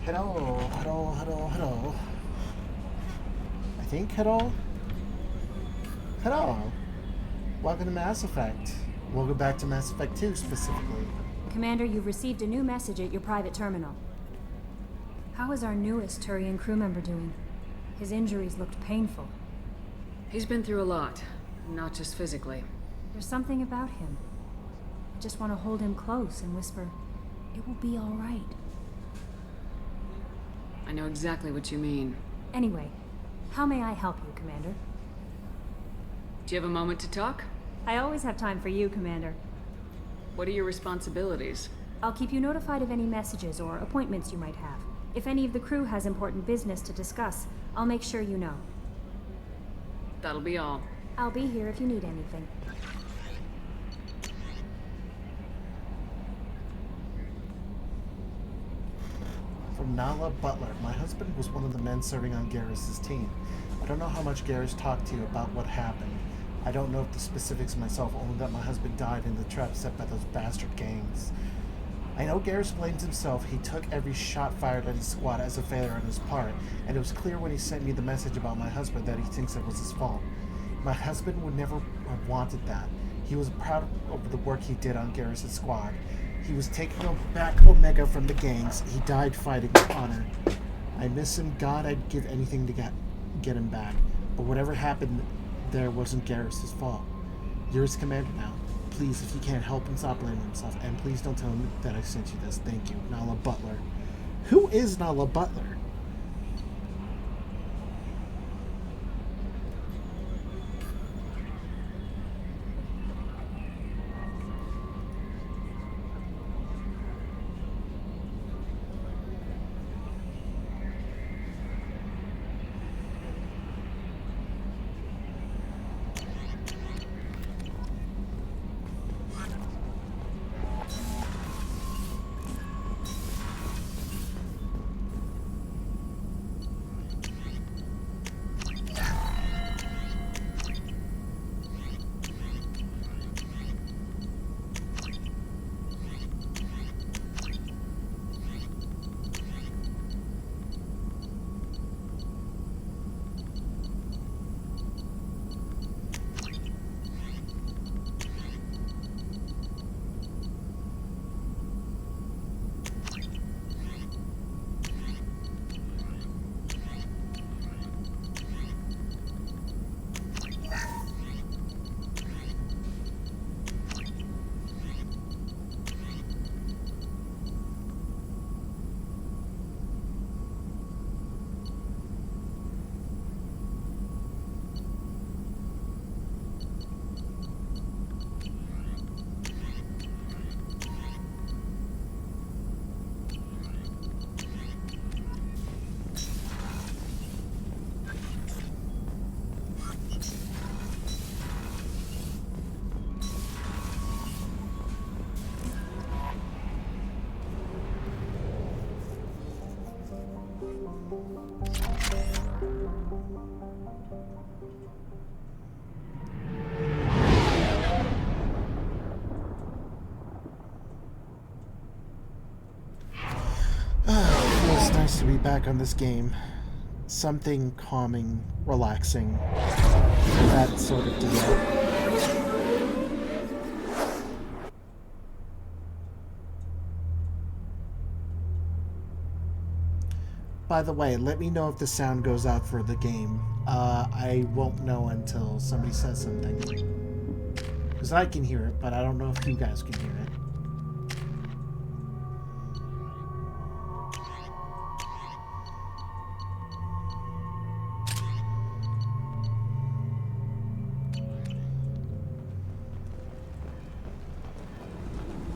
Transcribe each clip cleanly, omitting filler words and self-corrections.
Hello, hello, hello, hello. I think hello? Hello. Welcome to Mass Effect. Welcome back to Mass Effect 2 specifically. Commander, you've received a new message at your private terminal. How is our newest Turian crew member doing? His injuries looked painful. He's been through a lot, not just physically. There's something about him. I just want to hold him close and whisper, "It will be all right." I know exactly what you mean. Anyway, how may I help you, Commander? Do you have a moment to talk? I always have time for you, Commander. What are your responsibilities? I'll keep you notified of any messages or appointments you might have. If any of the crew has important business to discuss, I'll make sure you know. That'll be all. I'll be here if you need anything. From Nala Butler. My husband was one of the men serving on Garrus's team. I don't know how much Garrus talked to you about what happened. I don't know the specifics myself, only that my husband died in the trap set by those bastard gangs. I know Garrus blames himself. He took every shot fired at his squad as a failure on his part, and it was clear when he sent me the message about my husband that he thinks it was his fault. My husband would never have wanted that. He was proud of the work he did on Garrus' squad. He was taking back Omega from the gangs. He died fighting with honor. I miss him. God, I'd give anything to get him back. But whatever happened there wasn't Garrus' fault. You're his commander now. Please, if you can't, help him stop blaming himself. And please don't tell him that I sent you this. Thank you. Nala Butler. Who is Nala Butler? Feels nice to be back on this game. Something calming, relaxing, that sort of deal. By the way, let me know if the sound goes out for the game. I won't know until somebody says something. Because I can hear it, but I don't know if you guys can hear it.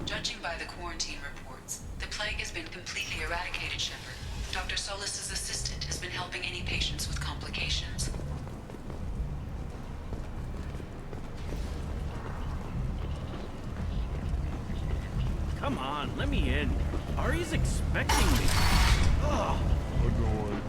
Judging by the quarantine reports, the plague has been completely eradicated, Shepard. Dr. Solis's assistant has been helping any patients with complications. Come on, let me in. Ari's expecting me. Ugh. Annoyed.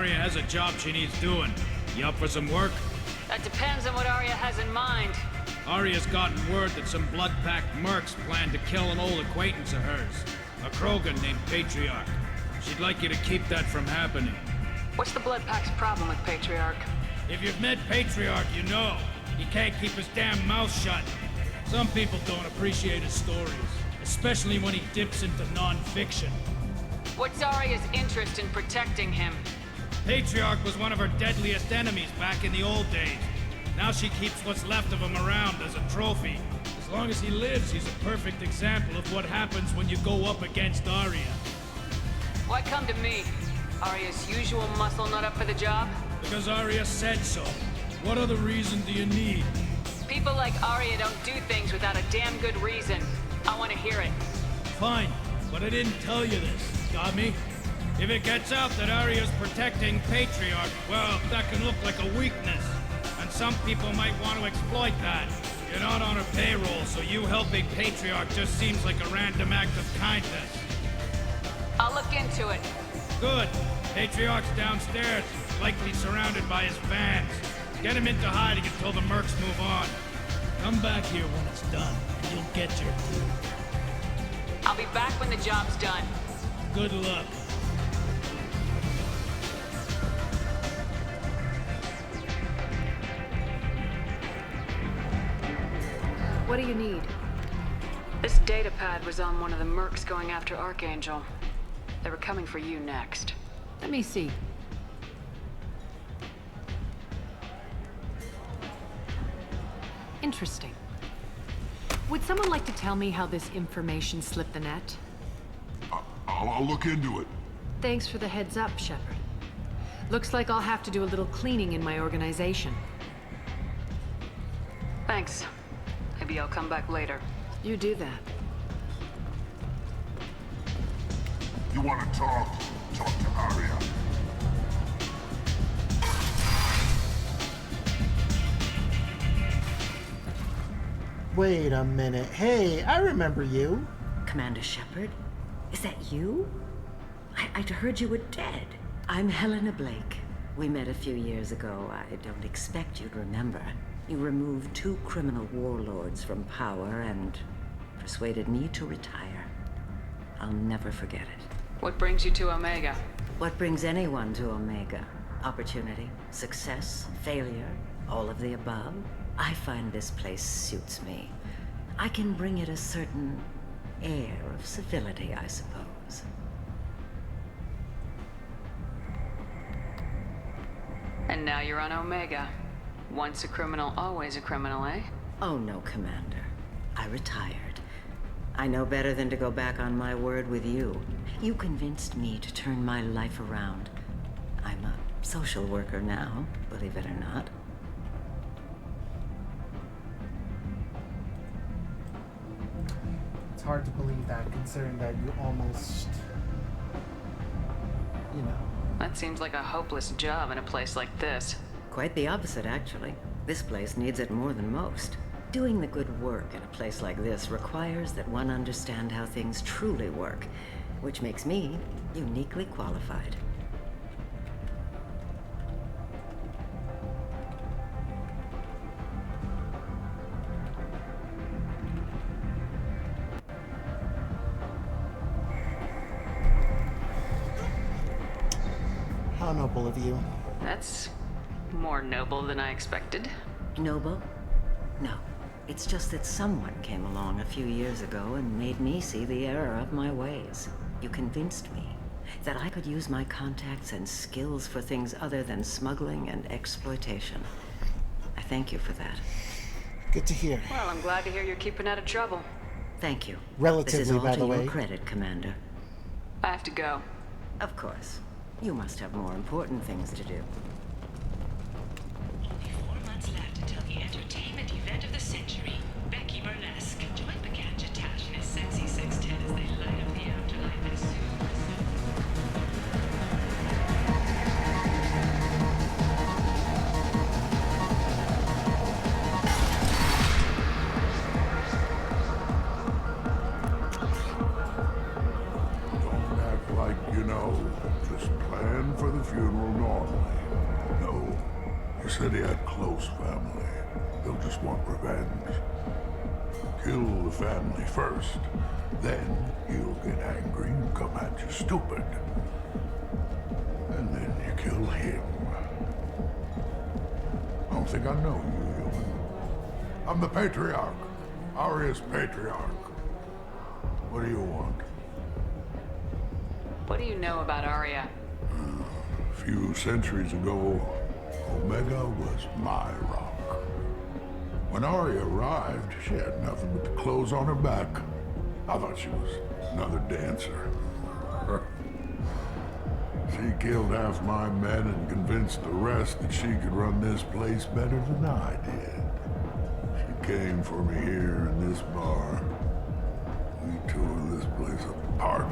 Arya has a job she needs doing. You up for some work? That depends on what Arya has in mind. Arya's gotten word that some blood-packed mercs plan to kill an old acquaintance of hers. A Krogan named Patriarch. She'd like you to keep that from happening. What's the Blood Pack's problem with Patriarch? If you've met Patriarch, you know. He can't keep his damn mouth shut. Some people don't appreciate his stories, especially when he dips into non-fiction. What's Arya's interest in protecting him? Patriarch was one of her deadliest enemies back in the old days. Now she keeps what's left of him around as a trophy. As long as he lives, he's a perfect example of what happens when you go up against Arya. Why come to me? Arya's usual muscle not up for the job? Because Arya said so. What other reason do you need? People like Arya don't do things without a damn good reason. I want to hear it. Fine, but I didn't tell you this. Got me? If it gets out that Arya's protecting Patriarch, well, that can look like a weakness. And some people might want to exploit that. You're not on her payroll, so you helping Patriarch just seems like a random act of kindness. I'll look into it. Good. Patriarch's downstairs, likely surrounded by his fans. Get him into hiding until the mercs move on. Come back here when it's done, and you'll get your due. I'll be back when the job's done. Good luck. What do you need? This data pad was on one of the mercs going after Archangel. They were coming for you next. Let me see. Interesting. Would someone like to tell me how this information slipped the net? I'll look into it. Thanks for the heads up, Shepard. Looks like I'll have to do a little cleaning in my organization. Thanks. Maybe I'll come back later. You do that. You want to talk? Talk to Arya. Wait a minute. Hey, I remember you. Commander Shepard? Is that you? I'd heard you were dead. I'm Helena Blake. We met a few years ago. I don't expect you'd remember. You removed 2 criminal warlords from power and persuaded me to retire. I'll never forget it. What brings you to Omega? What brings anyone to Omega? Opportunity, success, failure, all of the above? I find this place suits me. I can bring it a certain air of civility, I suppose. And now you're on Omega. Once a criminal, always a criminal, eh? Oh no, Commander. I retired. I know better than to go back on my word with you. You convinced me to turn my life around. I'm a social worker now, believe it or not. It's hard to believe that, considering that you almost, you know. That seems like a hopeless job in a place like this. Quite the opposite, actually. This place needs it more than most. Doing the good work in a place like this requires that one understand how things truly work, which makes me uniquely qualified. How noble of you. That's more noble than I expected. Noble? No. It's just that someone came along a few years ago and made me see the error of my ways. You convinced me that I could use my contacts and skills for things other than smuggling and exploitation. I thank you for that. Good to hear. Well, I'm glad to hear you're keeping out of trouble. Thank you. Relatively, this is all by to the your way. credit, Commander. I have to go. Of course. You must have more important things to do. Only 4 months left until the entertainment event of the century, Becky Burlesque. Join Baganja Tash and his sexy sextet as they light up the afterlife as soon as Don't act like you know. Just plan for the funeral normal. He said he had close family. They'll just want revenge. Kill the family first. Then he'll get angry and come at you stupid. And then you kill him. I don't think I know you, human. I'm the Patriarch. Aria's Patriarch. What do you want? What do you know about Aria? A few centuries ago, Omega was my rock. When Aria arrived, she had nothing but the clothes on her back. I thought she was another dancer. She killed half my men and convinced the rest that she could run this place better than I did. She came for me here in this bar. We tore this place apart.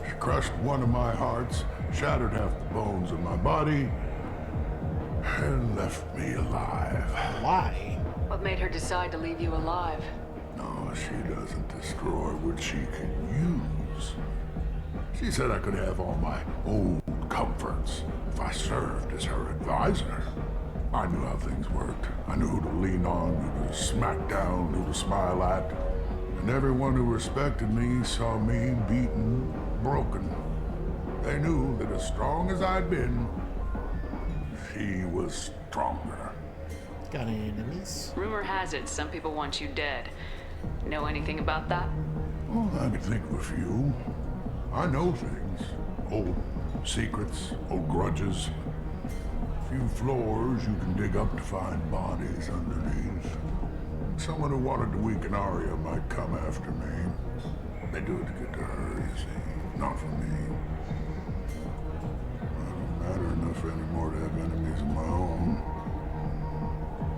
She crushed one of my hearts, shattered half the bones in my body, and left me alive. Why? What made her decide to leave you alive? No, she doesn't destroy what she can use. She said I could have all my old comforts if I served as her advisor. I knew how things worked. I knew who to lean on, who to smack down, who to smile at. And everyone who respected me saw me beaten, broken. They knew that as strong as I'd been, she was stronger. Got any enemies? Rumor has it some people want you dead. Know anything about that? Well, I could think of a few. I know things. Old secrets, old grudges. A few floors you can dig up to find bodies underneath. Someone who wanted to weaken Aria might come after me. They do it to get to her, you see. Not for me. I don't matter enough anymore to have enemies of my own.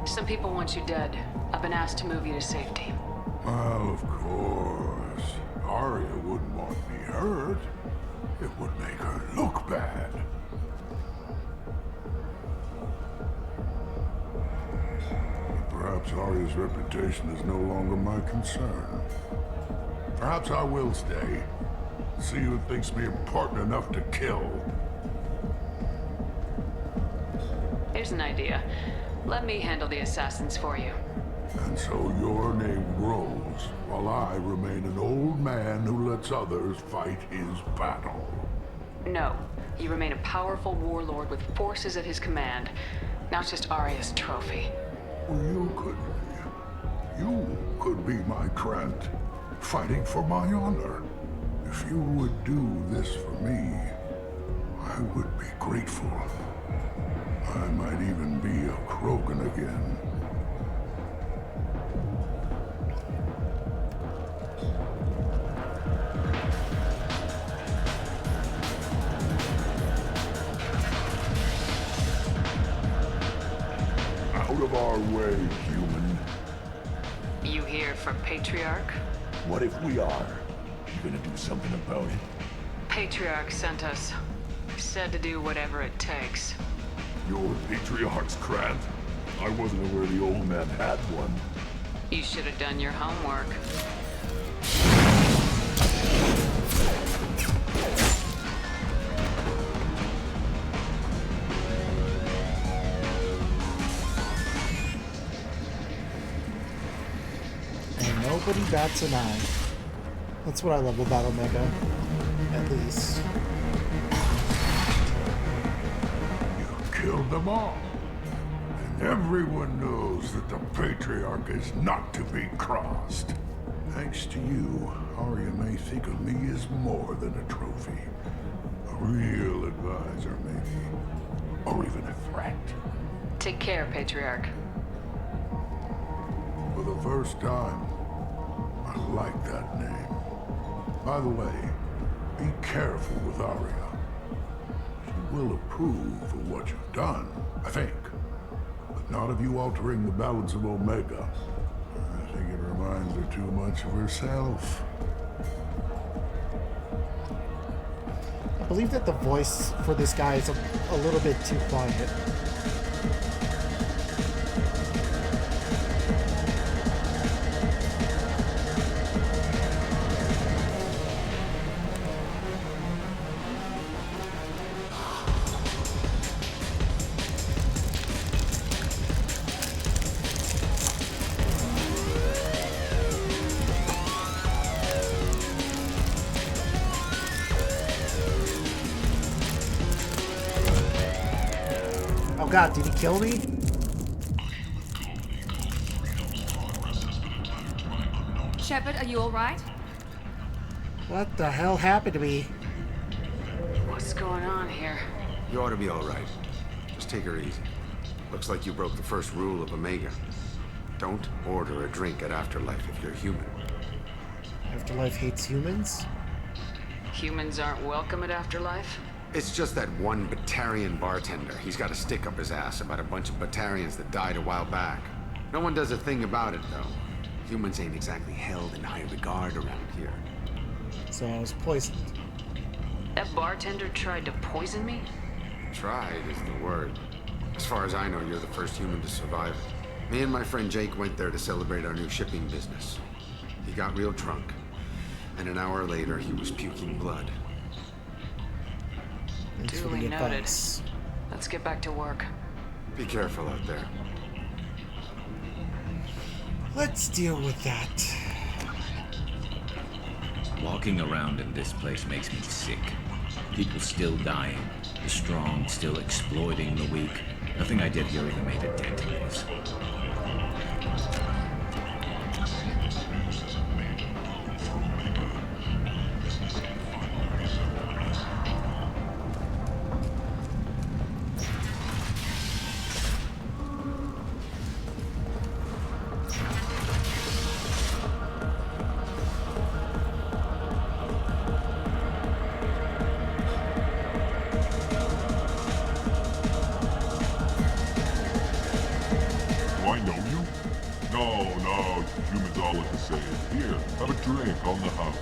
Some people want you dead. I've been asked to move you to safety. Well, of course. Aria wouldn't want me hurt. It would make her look bad. But perhaps Aria's reputation is no longer my concern. Perhaps I will stay. See who thinks me important enough to kill. Here's an idea. Let me handle the assassins for you. And so your name grows, while I remain an old man who lets others fight his battle. No. You remain a powerful warlord with forces at his command. Now it's just Aria's trophy. Well, you could be my Trent, fighting for my honor. If you would do this for me, I would be grateful. I might even be a Krogan again. Out of our way, human. You here for Patriarch? What if we are? You gonna do something about it? Patriarch sent us. Said to do whatever it takes. You're Patriarch's Krant? I wasn't aware the old man had one. You should have done your homework. And nobody bats an eye. That's what I love about Omega. At least. Killed them all. And everyone knows that the Patriarch is not to be crossed. Thanks to you, Aria may think of me as more than a trophy. A real advisor, maybe. Or even a threat. Take care, Patriarch. For the first time, I like that name. By the way, be careful with Aria. She will approve of what you've done, I think. But not of you altering the balance of Omega. I think it reminds her too much of herself. I believe that the voice for this guy is a little bit too quiet. god, did he kill me? Shepard, are you alright? What the hell happened to me? What's going on here? You ought to be all right. Just take her easy. Looks like you broke the first rule of Omega. Don't order a drink at Afterlife if you're human. Afterlife hates humans? Humans aren't welcome at Afterlife? It's just that one Batarian bartender. He's got a stick up his ass about a bunch of Batarians that died a while back. No one does a thing about it, though. Humans ain't exactly held in high regard around here. So I was poisoned. That bartender tried to poison me? Tried is the word. As far as I know, you're the first human to survive it. Me and my friend Jake went there to celebrate our new shipping business. He got real drunk, and an hour later he was puking blood. Thanks for Duly the noted. advice. Let's get back to work. Be careful out there. Let's deal with that. Walking around in this place makes me sick. People still dying. The strong still exploiting the weak. Nothing I did here even made a dent in this. Do I know you? No, humans all look the same. Here, have a drink on the house.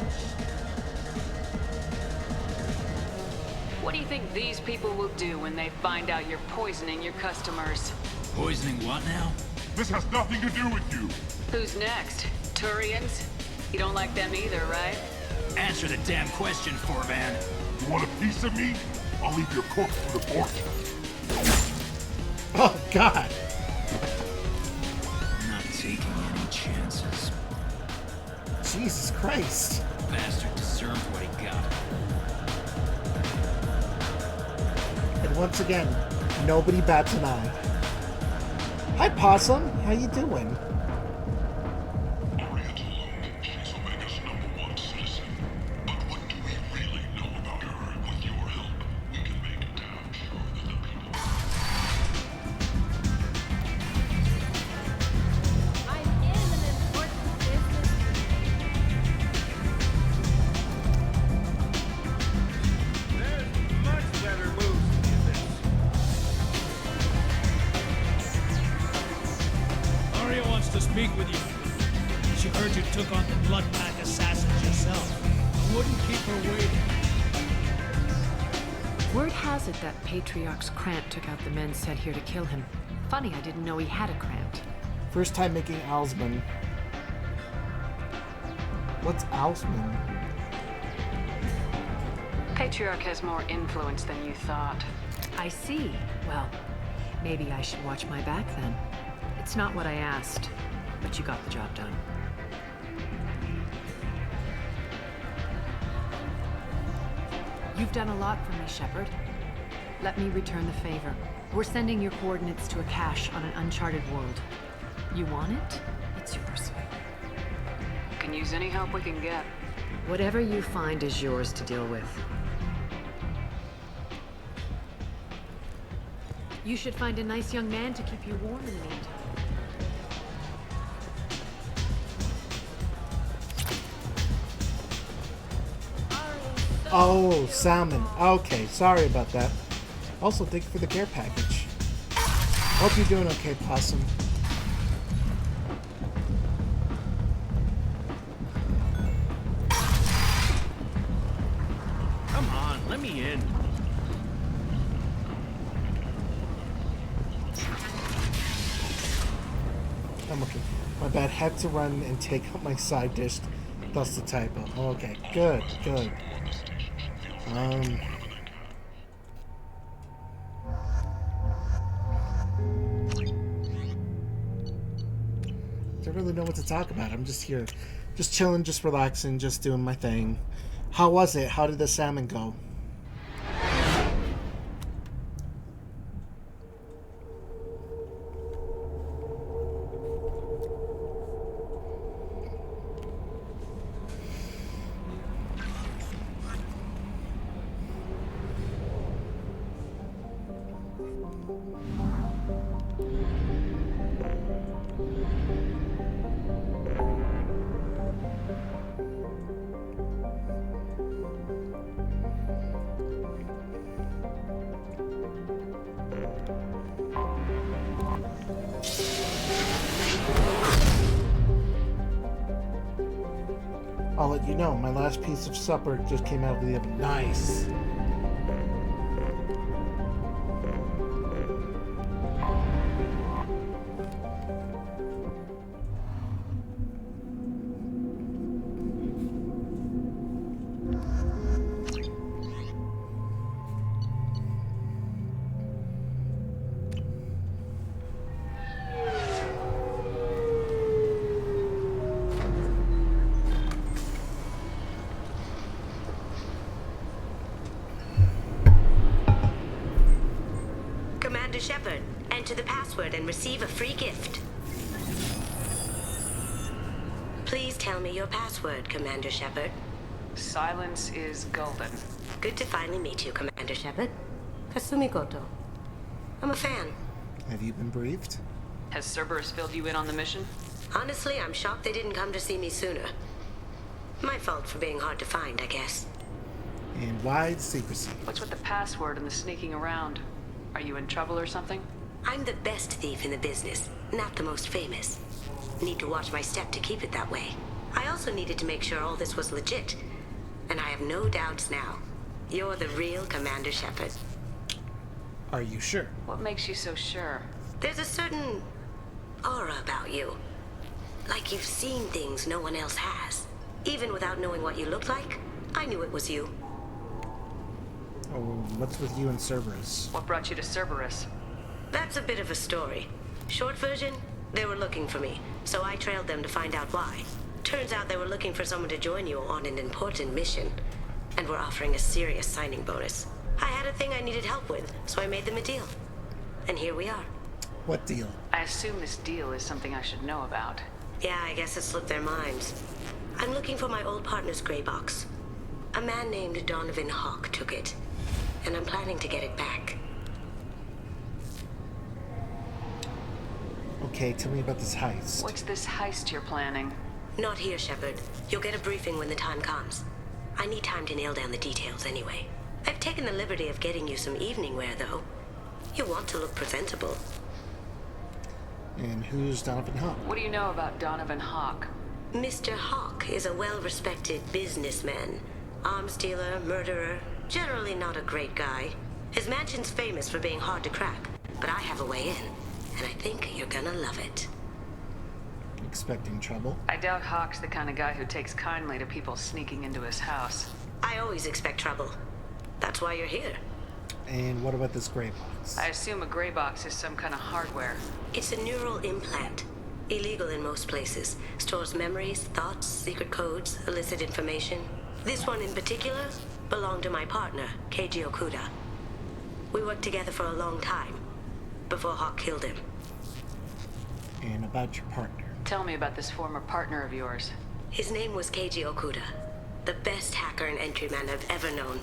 What do you think these people will do when they find out you're poisoning your customers? Poisoning what now? This has nothing to do with you. Who's next? Turians? You don't like them either, right? Answer the damn question, Forvan. You want a piece of me? I'll leave your corpse for the fortune. Oh god. Not taking any chances. Jesus Christ. Bastard deserved what he got. And once again, nobody bats an eye. Hi Possum, how you doing? Orient alone, she's Omega's #1 citizen. But what do we really know about her? With your help, we can make damn sure that the people... I'm in an important business. There's much better moves than this. Aria wants to speak with you. She heard you took on the Blood Pack assassins yourself. I wouldn't keep her waiting. Word has it that Patriarch's Krant took out the men sent here to kill him. Funny, I didn't know he had a Krant. First time making Alsman. What's Alsman? Patriarch has more influence than you thought. I see. Well, maybe I should watch my back then. It's not what I asked, but you got the job done. You've done a lot for me, Shepard. Let me return the favor. We're sending your coordinates to a cache on an uncharted world. You want it? It's yours. Can use any help we can get. Whatever you find is yours to deal with. You should find a nice young man to keep you warm in the meantime. Oh, salmon. Okay, sorry about that. Also, thank you for the care package. Hope you're doing okay, Possum. Come on, let me in. I'm okay. My bad. Had to run and take out my side dish. That's the typo. Okay, good, good. Don't really know what to talk about. I'm just here, just chilling, just relaxing, just doing my thing. How was it? How did the salmon go? I'll let you know. My last piece of supper just came out of the oven. Nice. Commander Shepard, enter the password and receive a free gift. Please tell me your password, Commander Shepard. Silence is golden. Good to finally meet you, Commander Shepard. Kasumi Koto. I'm a fan. Have you been briefed? Has Cerberus filled you in on the mission? Honestly, I'm shocked they didn't come to see me sooner. My fault for being hard to find, I guess. And wide secrecy. What's with the password and the sneaking around? Are you in trouble or something? I'm the best thief in the business, not the most famous. Need to watch my step to keep it that way. I also needed to make sure all this was legit. And I have no doubts now. You're the real Commander Shepard. Are you sure? What makes you so sure? There's a certain aura about you. Like you've seen things no one else has. Even without knowing what you looked like, I knew it was you. Oh, what's with you and Cerberus? What brought you to Cerberus? That's a bit of a story. Short version, they were looking for me, so I trailed them to find out why. Turns out they were looking for someone to join you on an important mission, and were offering a serious signing bonus. I had a thing I needed help with, so I made them a deal. And here we are. What deal? I assume this deal is something I should know about. Yeah, I guess it slipped their minds. I'm looking for my old partner's gray box. A man named Donovan Hawk took it, and I'm planning to get it back. Okay, tell me about this heist. What's this heist you're planning? Not here, Shepard. You'll get a briefing when the time comes. I need time to nail down the details anyway. I've taken the liberty of getting you some evening wear, though. You want to look presentable. And who's Donovan Hawk? What do you know about Donovan Hawk? Mr. Hawk is a well-respected businessman. Arms dealer, murderer, generally not a great guy. His mansion's famous for being hard to crack, but I have a way in, and I think you're gonna love it. Expecting trouble? I doubt Hawk's the kind of guy who takes kindly to people sneaking into his house. I always expect trouble. That's why you're here. And what about this gray box? I assume a gray box is some kind of hardware. It's a neural implant. Illegal in most places. Stores memories, thoughts, secret codes, illicit information. This one in particular belonged to my partner, Keiji Okuda. We worked together for a long time, before Hawk killed him. And about your partner? Tell me about this former partner of yours. His name was Keiji Okuda, the best hacker and entryman I've ever known.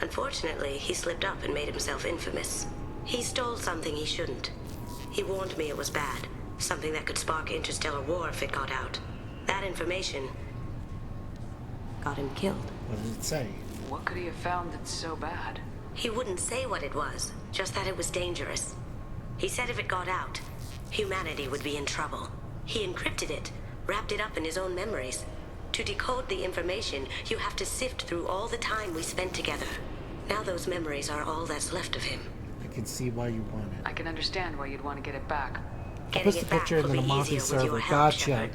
Unfortunately, he slipped up and made himself infamous. He stole something he shouldn't. He warned me it was bad, something that could spark interstellar war if it got out. That information got him killed. What did it say? What could he have found that's so bad? He wouldn't say what it was, just that it was dangerous. He said if it got out, humanity would be in trouble. He encrypted it, wrapped it up in his own memories. To decode the information, you have to sift through all the time we spent together. Now those memories are all that's left of him. I can see why you want it. I can understand why you'd want to get it back. I'll post the picture in the Mothi server. Gotcha.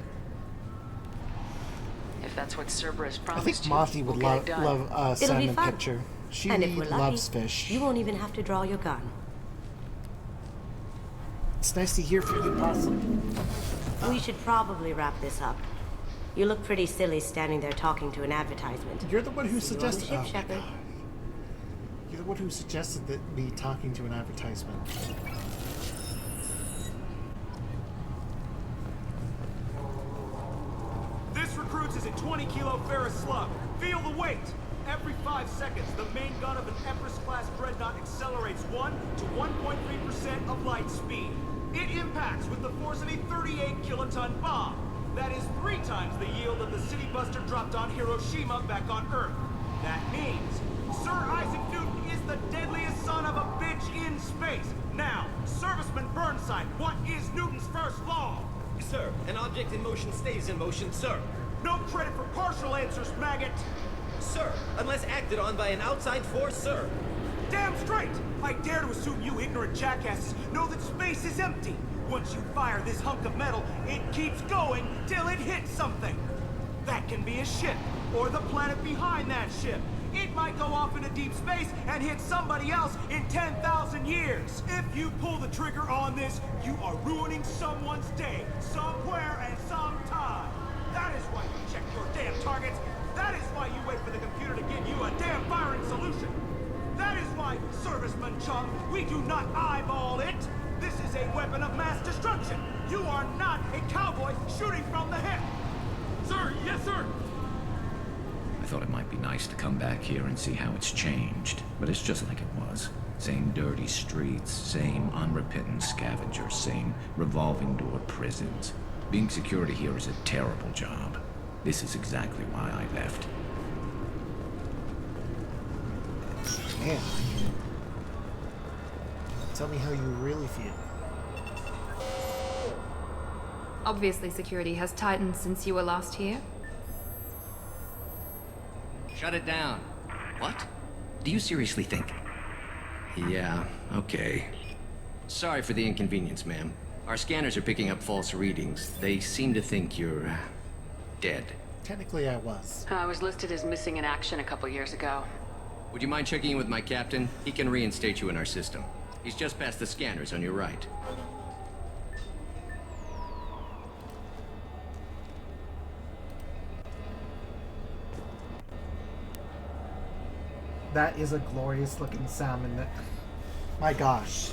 If that's what Cerberus I promised think Mothi would love Simon picture. She and if we're loves lucky, fish. You won't even have to draw your gun. It's nice to hear from you, Possum. We should probably wrap this up. You look pretty silly standing there talking to an advertisement. You're the one who See you on the suggested. ship, Oh my Shepard. God. You're the one who suggested that me talking to an advertisement. This recruits is a 20-kilo ferrous slug. Feel the weight. Every 5 seconds, the main gun of an Empress-class dreadnought accelerates 1 to 1.3% of light speed. It impacts with the force of a 38-kiloton bomb. That is 3 times the yield of the city buster dropped on Hiroshima back on Earth. That means Sir Isaac Newton is the deadliest son of a bitch in space. Now, Serviceman Burnside, what is Newton's first law? Sir, an object in motion stays in motion, sir. No credit for partial answers, maggot! Sir, unless acted on by an outside force, sir. Damn straight! I dare to assume you ignorant jackasses know that space is empty. Once you fire this hunk of metal, it keeps going till it hits something. That can be a ship, or the planet behind that ship. It might go off into deep space and hit somebody else in 10,000 years. If you pull the trigger on this, you are ruining someone's day, somewhere and sometime. That is why you check your damn targets. That is why you wait for the computer to give you a damn firing solution. That is why, serviceman chum, we do not eyeball it. This is a weapon of mass destruction. You are not a cowboy shooting from the hip. Sir, yes, sir. I thought it might be nice to come back here and see how it's changed, but it's just like it was. Same dirty streets, same unrepentant scavengers, same revolving door prisons. Being security here is a terrible job. This is exactly why I left. Man. Tell me how you really feel. Obviously, security has tightened since you were last here. Shut it down. What? Do you seriously think? Yeah, okay. Sorry for the inconvenience, ma'am. Our scanners are picking up false readings. They seem to think you're dead. Technically, I was. I was listed as missing in action a couple years ago. Would you mind checking in with my captain? He can reinstate you in our system. He's just past the scanners on your right. That is a glorious looking salmon. My gosh.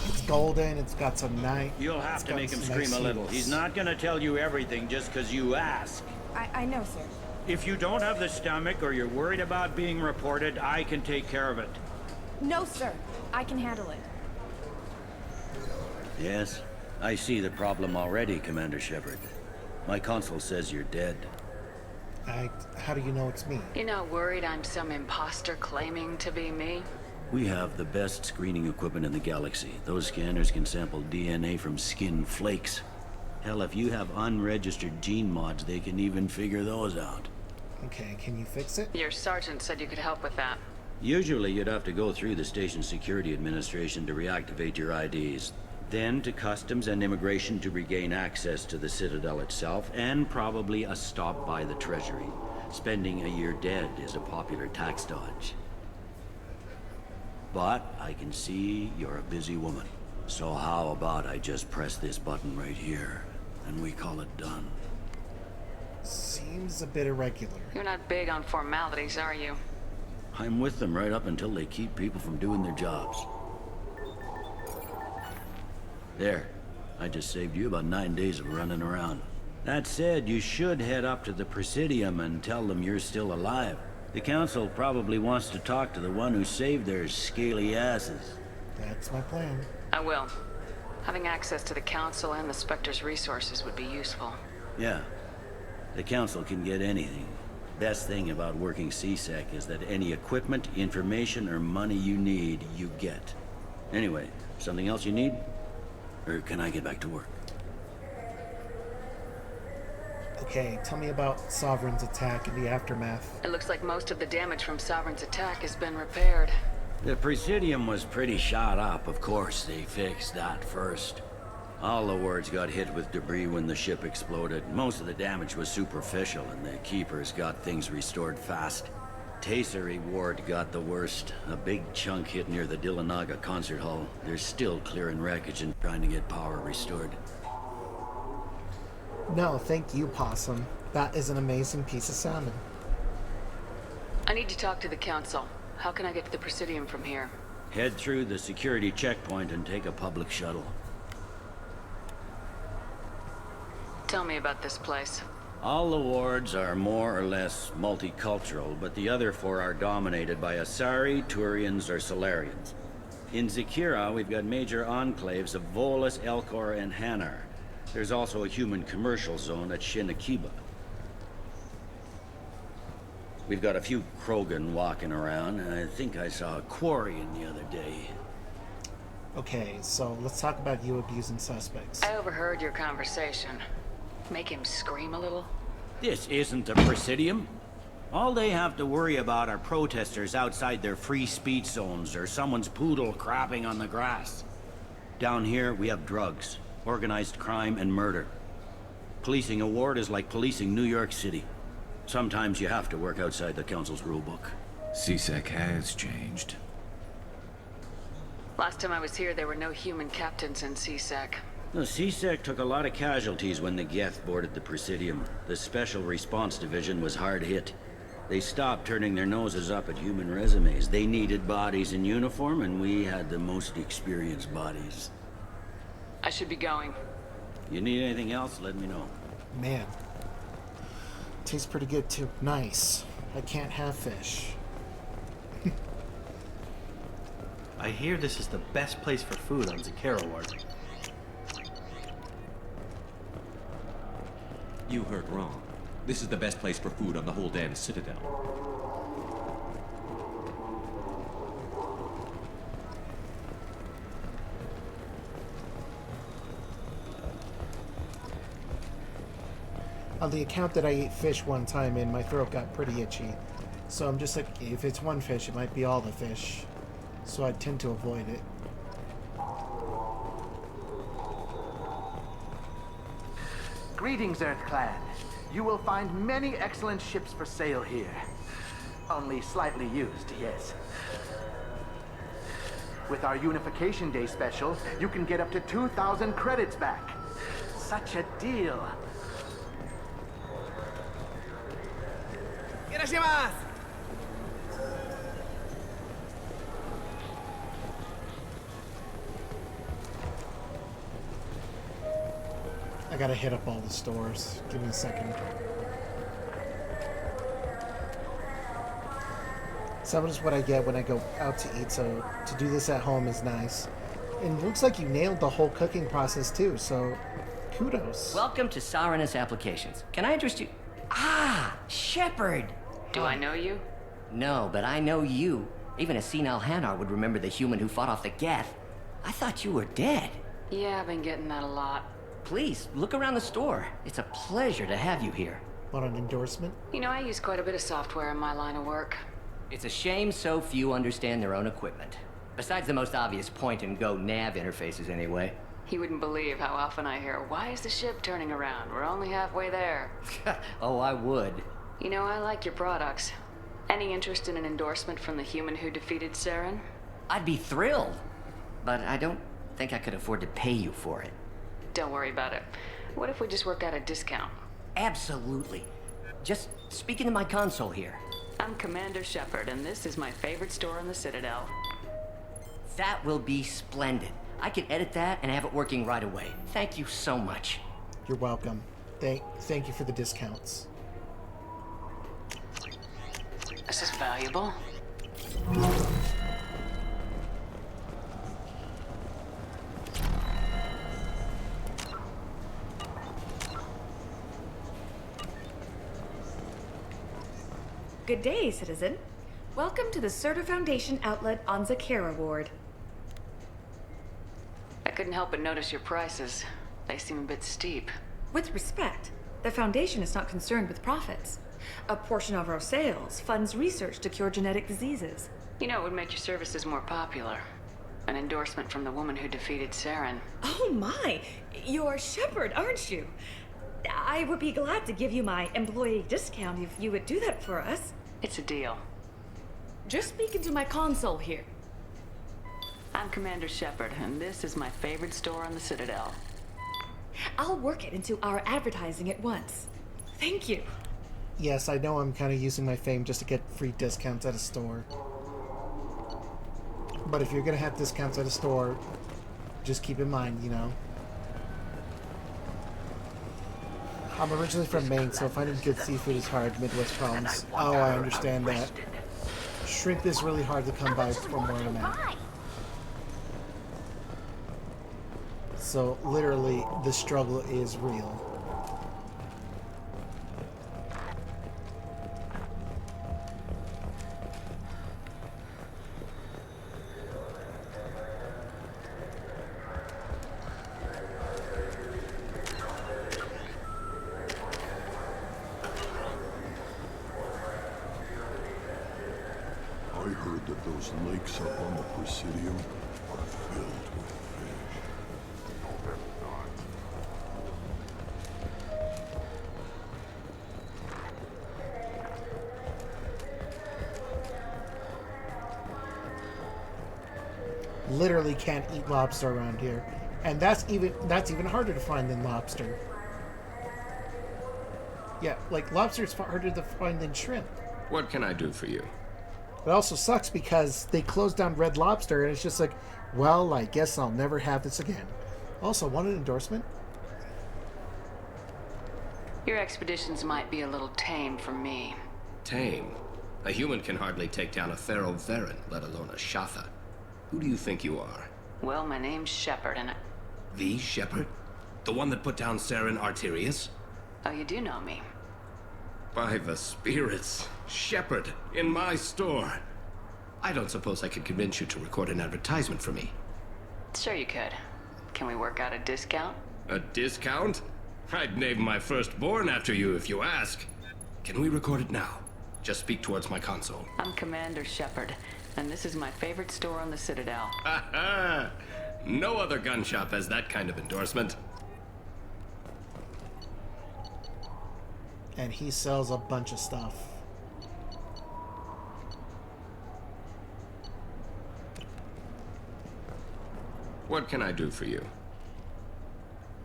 It's golden, it's got some night. You'll have to make him scream a little. He's not gonna tell you everything just because you ask. I know, sir. If you don't have the stomach or you're worried about being reported, I can take care of it. No, sir. I can handle it. Yes, I see the problem already, Commander Shepard. My console says you're dead. How do you know it's me? You're not worried I'm some imposter claiming to be me? We have the best screening equipment in the galaxy. Those scanners can sample DNA from skin flakes. Hell, if you have unregistered gene mods, they can even figure those out. Okay, can you fix it? Your sergeant said you could help with that. Usually you'd have to go through the station security administration to reactivate your IDs. Then to customs and immigration to regain access to the Citadel itself, and probably a stop by the Treasury. Spending a year dead is a popular tax dodge. But I can see you're a busy woman. So how about I just press this button right here, and we call it done? Seems a bit irregular. You're not big on formalities, are you? I'm with them right up until they keep people from doing their jobs. There. I just saved you about 9 days of running around. That said, you should head up to the Presidium and tell them you're still alive. The Council probably wants to talk to the one who saved their scaly asses. That's my plan. I will. Having access to the Council and the Spectre's resources would be useful. Yeah. The Council can get anything. Best thing about working CSEC is that any equipment, information, or money you need, you get. Anyway, something else you need? Or can I get back to work? Okay, tell me about Sovereign's attack and the aftermath. It looks like most of the damage from Sovereign's attack has been repaired. The Presidium was pretty shot up, of course. They fixed that first. All the wards got hit with debris when the ship exploded. Most of the damage was superficial, and the Keepers got things restored fast. Tasery Ward got the worst. A big chunk hit near the Dillanaga concert hall. They're still clearing wreckage and trying to get power restored. No, thank you, Possum. That is an amazing piece of salmon. I need to talk to the Council. How can I get to the Presidium from here? Head through the security checkpoint and take a public shuttle. Tell me about this place. All the wards are more or less multicultural, but the other four are dominated by Asari, Turians, or Solarians. In Zakira, we've got major enclaves of Volus, Elcor, and Hanar. There's also a human commercial zone at Shinakiba. We've got a few Krogan walking around, and I think I saw a Quarian the other day. Okay, so let's talk about you abusing suspects. I overheard your conversation. Make him scream a little? This isn't the Presidium. All they have to worry about are protesters outside their free speech zones or someone's poodle crapping on the grass. Down here, we have drugs, organized crime, and murder. Policing a ward is like policing New York City. Sometimes you have to work outside the Council's rulebook. Thicc has changed. Last time I was here, there were no human captains in Thicc. The Thicc took a lot of casualties when the Geth boarded the Presidium. The Special Response Division was hard hit. They stopped turning their noses up at human resumes. They needed bodies in uniform, and we had the most experienced bodies. I should be going. You need anything else, let me know. Man. Tastes pretty good too. Nice. I can't have fish. I hear this is the best place for food on Zakara Ward. You heard wrong. This is the best place for food on the whole damn Citadel. On the account that I ate fish one time in, my throat got pretty itchy. So I'm just like, if it's one fish, it might be all the fish. So I tend to avoid it. Greetings, Earth Clan. You will find many excellent ships for sale here. Only slightly used, yes. With our Unification Day special, you can get up to 2,000 credits back. Such a deal. I gotta hit up all the stores. Give me a second. So that is what I get when I go out to eat, so to do this at home is nice. And it looks like you nailed the whole cooking process too, so kudos. Welcome to Saranus Applications. Can I interest you? Ah, Shepard! Do I know you? No, but I know you. Even a senile Hanar would remember the human who fought off the Geth. I thought you were dead. Yeah, I've been getting that a lot. Please, look around the store. It's a pleasure to have you here. Want an endorsement? You know, I use quite a bit of software in my line of work. It's a shame so few understand their own equipment. Besides the most obvious point-and-go nav interfaces, anyway. You wouldn't believe how often I hear, "Why is the ship turning around? We're only halfway there." Oh, I would. You know, I like your products. Any interest in an endorsement from the human who defeated Saren? I'd be thrilled. But I don't think I could afford to pay you for it. Don't worry about it. What if we just work out a discount? Absolutely. Just speak into my console here. I'm Commander Shepard, and this is my favorite store in the Citadel. That will be splendid. I can edit that and have it working right away. Thank you so much. You're welcome. Thank you for the discounts. This is valuable. Good day, citizen. Welcome to the Certa Foundation outlet on Zakara Ward. I couldn't help but notice your prices. They seem a bit steep. With respect, the Foundation is not concerned with profits. A portion of our sales funds research to cure genetic diseases. You know, it would make your services more popular. An endorsement from the woman who defeated Saren. Oh my! You're Shepard, aren't you? I would be glad to give you my employee discount if you would do that for us. It's a deal. Just speak into my console here. I'm Commander Shepard, and this is my favorite store on the Citadel. I'll work it into our advertising at once. Thank you. Yes, I know I'm kind of using my fame just to get free discounts at a store. But if you're going to have discounts at a store, just keep in mind, you know. I'm originally from Maine, so finding good seafood is hard. Midwest problems. Oh, I understand that. Shrimp is really hard to come by from where I'm at. So, literally, the struggle is real. I heard that those lakes up on the Presidium are filled with fish. No, they're not. Literally can't eat lobster around here. And that's even harder to find than lobster. Yeah, like lobster is far harder to find than shrimp. What can I do for you? It also sucks because they closed down Red Lobster and it's just like, well, I guess I'll never have this again. Also, want an endorsement? Your expeditions might be a little tame for me. Tame? A human can hardly take down a Pharaoh Varen, let alone a Shatha. Who do you think you are? Well, my name's Shepard, and The Shepard? The one that put down Saren Arterius? Oh, you do know me. By the spirits. Shepard, in my store. I don't suppose I could convince you to record an advertisement for me. Sure you could. Can we work out a discount? A discount? I'd name my firstborn after you if you ask. Can we record it now? Just speak towards my console. I'm Commander Shepard, and this is my favorite store on the Citadel. Ha ha! No other gun shop has that kind of endorsement. And he sells a bunch of stuff. What can I do for you?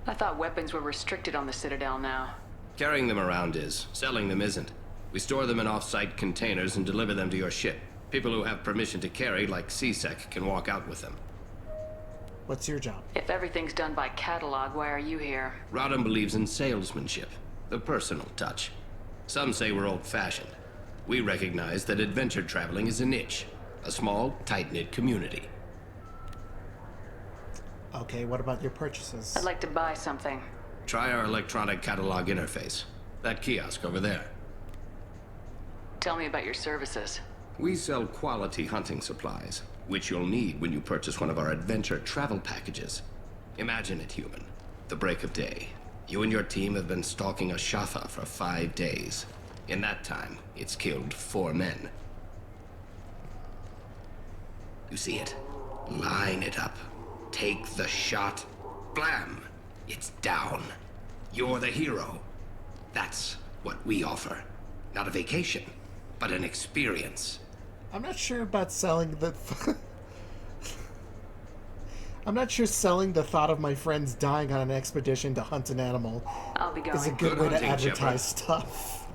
I thought weapons were restricted on the Citadel now. Carrying them around is. Selling them isn't. We store them in off-site containers and deliver them to your ship. People who have permission to carry, like Thicc, can walk out with them. What's your job? If everything's done by catalog, why are you here? Rodham believes in salesmanship. The personal touch. Some say we're old-fashioned. We recognize that adventure traveling is a niche. A small, tight-knit community. Okay, what about your purchases? I'd like to buy something. Try our electronic catalog interface. That kiosk over there. Tell me about your services. We sell quality hunting supplies, which you'll need when you purchase one of our adventure travel packages. Imagine it, human. The break of day. You and your team have been stalking a Shatha for 5 days. In that time, it's killed 4 men. You see it? Line it up. Take the shot. Blam! It's down. You're the hero. That's what we offer. Not a vacation, but an experience. I'm not sure about selling the... I'm not sure selling the thought of my friends dying on an expedition to hunt an animal I'll be going. is a good way to advertise stuff.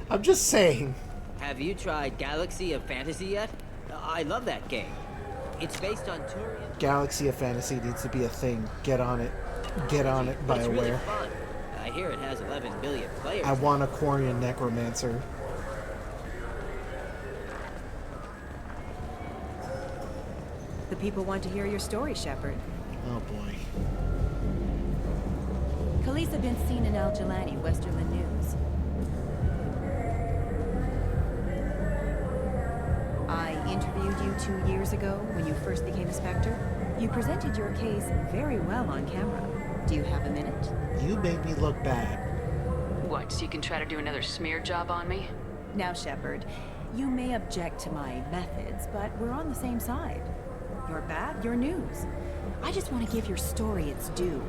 I'm just saying. Have you tried Galaxy of Fantasy yet? I love that game. It's based on Turian... Galaxy of Fantasy needs to be a thing. Get on it. Get on it, BioWare. It's really fun. I hear it has 11 billion players. I want a Quarian Necromancer. The people want to hear your story, Shepard. Oh boy. Khaleesa been seen in Al Jelani, Westerland News. I interviewed you 2 years ago when you first became a Spectre. You presented your case very well on camera. Do you have a minute? You made me look bad. What, so you can try to do another smear job on me? Now, Shepard, you may object to my methods, but we're on the same side. You're bad, you're news. I just want to give your story its due.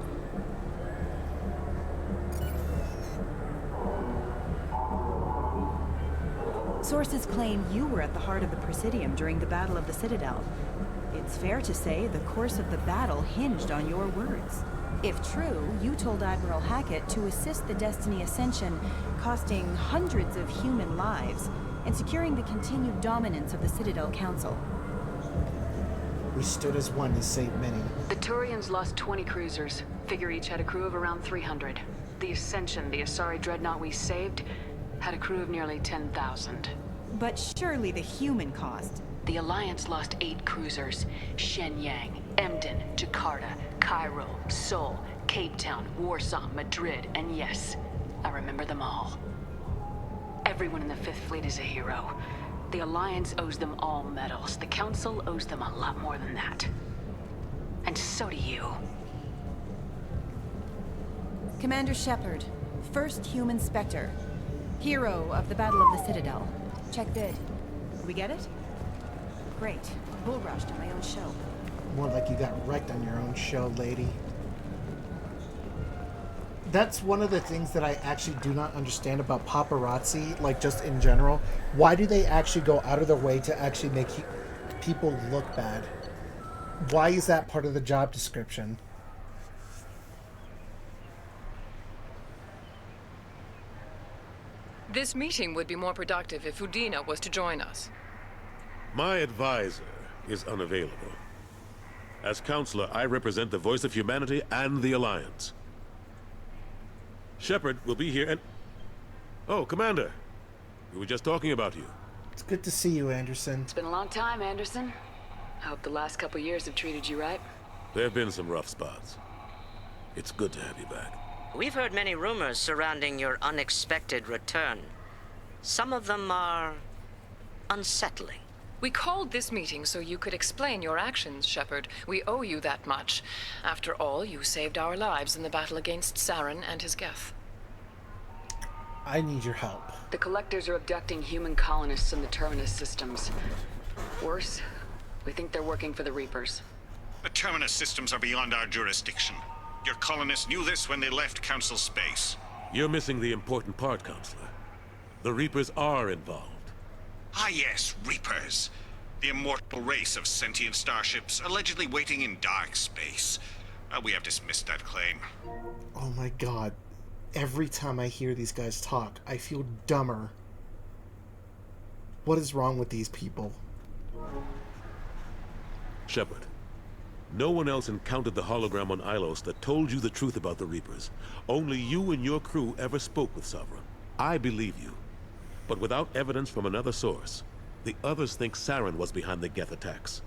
Sources claim you were at the heart of the Presidium during the Battle of the Citadel. It's fair to say the course of the battle hinged on your words. If true, you told Admiral Hackett to assist the Destiny Ascension, costing hundreds of human lives, and securing the continued dominance of the Citadel Council. We stood as one to save many. The Turians lost 20 cruisers. Figure each had a crew of around 300. The Ascension, the Asari dreadnought we saved, had a crew of nearly 10,000. But surely the human cost. The Alliance lost 8 cruisers. Shenyang, Emden, Jakarta, Cairo, Seoul, Cape Town, Warsaw, Madrid, and yes, I remember them all. Everyone in the 5th Fleet is a hero. The Alliance owes them all medals. The Council owes them a lot more than that. And so do you. Commander Shepard, first human Spectre. Hero of the Battle of the Citadel. Check bid. We get it? Great. Bull rushed on my own show. More like you got wrecked on your own show, lady. That's one of the things that I actually do not understand about paparazzi, like just in general. Why do they actually go out of their way to actually make people look bad? Why is that part of the job description? This meeting would be more productive if Udina was to join us. My advisor is unavailable. As counselor, I represent the voice of humanity and the Alliance. Shepard will be here and... Oh, Commander. We were just talking about you. It's good to see you, Anderson. It's been a long time, Anderson. I hope the last couple years have treated you right. There have been some rough spots. It's good to have you back. We've heard many rumors surrounding your unexpected return. Some of them are unsettling. We called this meeting so you could explain your actions, Shepard. We owe you that much. After all, you saved our lives in the battle against Saren and his Geth. I need your help. The Collectors are abducting human colonists in the Terminus systems. Worse, we think they're working for the Reapers. The Terminus systems are beyond our jurisdiction. Your colonists knew this when they left Council space. You're missing the important part, Counselor. The Reapers are involved. Ah yes, Reapers. The immortal race of sentient starships allegedly waiting in dark space. We have dismissed that claim. Oh my god. Every time I hear these guys talk, I feel dumber. What is wrong with these people? Shepard, no one else encountered the hologram on Ilos that told you the truth about the Reapers. Only you and your crew ever spoke with Sovereign. I believe you. But without evidence from another source, the others think Saren was behind the Geth attacks.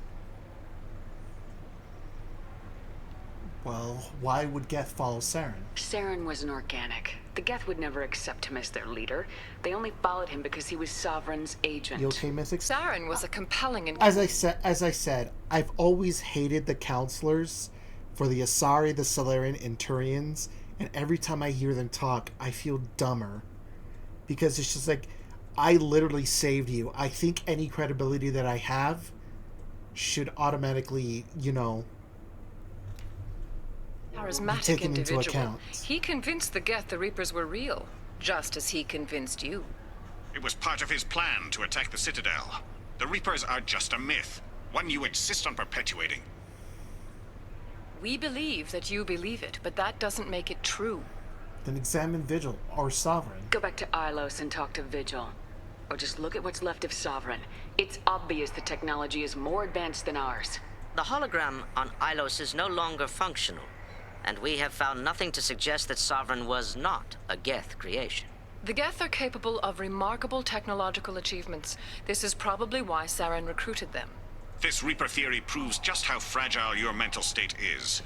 Well, why would Geth follow Saren? Saren was an organic. The Geth would never accept him as their leader. They only followed him because he was Sovereign's agent. You okay, Mythic? Saren was a compelling and... As I said, I've always hated the counselors for the Asari, the Salarian, and Turians, and every time I hear them talk, I feel dumber. Because it's just like, I literally saved you. I think any credibility that I have should automatically, you know, charismatic taken individual. into account. He convinced the Geth the Reapers were real, just as he convinced you. It was part of his plan to attack the Citadel. The Reapers are just a myth, one you insist on perpetuating. We believe that you believe it, but that doesn't make it true. Then examine Vigil, or Sovereign. Go back to Ilos and talk to Vigil. Or just look at what's left of Sovereign. It's obvious the technology is more advanced than ours. The hologram on Ilos is no longer functional, and we have found nothing to suggest that Sovereign was not a Geth creation. The Geth are capable of remarkable technological achievements. This is probably why Saren recruited them. This Reaper theory proves just how fragile your mental state is.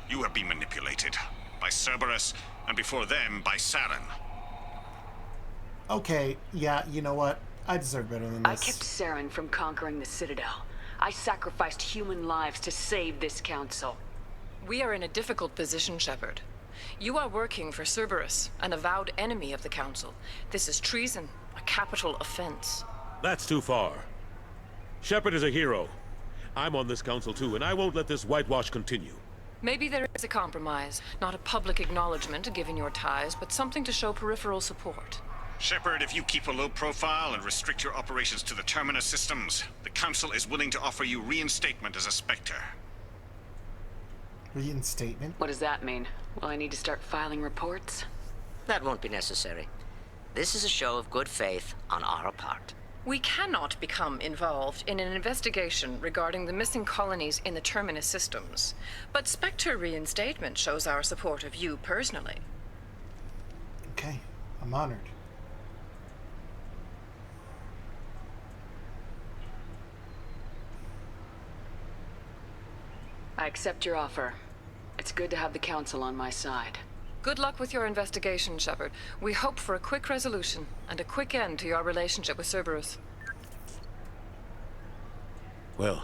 You have been manipulated. By Cerberus, and before them, by Saren. Okay, yeah, you know what? I deserve better than I this. kept Saren from conquering the Citadel. I sacrificed human lives to save this council. We are in a difficult position, Shepard. You are working for Cerberus, an avowed enemy of the Council. This is treason, a capital offense. That's too far. Shepard is a hero. I'm on this council too, and I won't let this whitewash continue. Maybe there is a compromise. Not a public acknowledgement given your ties, but something to show peripheral support. Shepard, if you keep a low profile and restrict your operations to the Terminus systems, the Council is willing to offer you reinstatement as a Spectre. Reinstatement? What does that mean? Will I need to start filing reports? That won't be necessary. This is a show of good faith on our part. We cannot become involved in an investigation regarding the missing colonies in the Terminus systems. But Spectre reinstatement shows our support of you personally. Okay, I'm honored. I accept your offer. It's good to have the Council on my side. Good luck with your investigation, Shepard. We hope for a quick resolution and a quick end to your relationship with Cerberus. Well,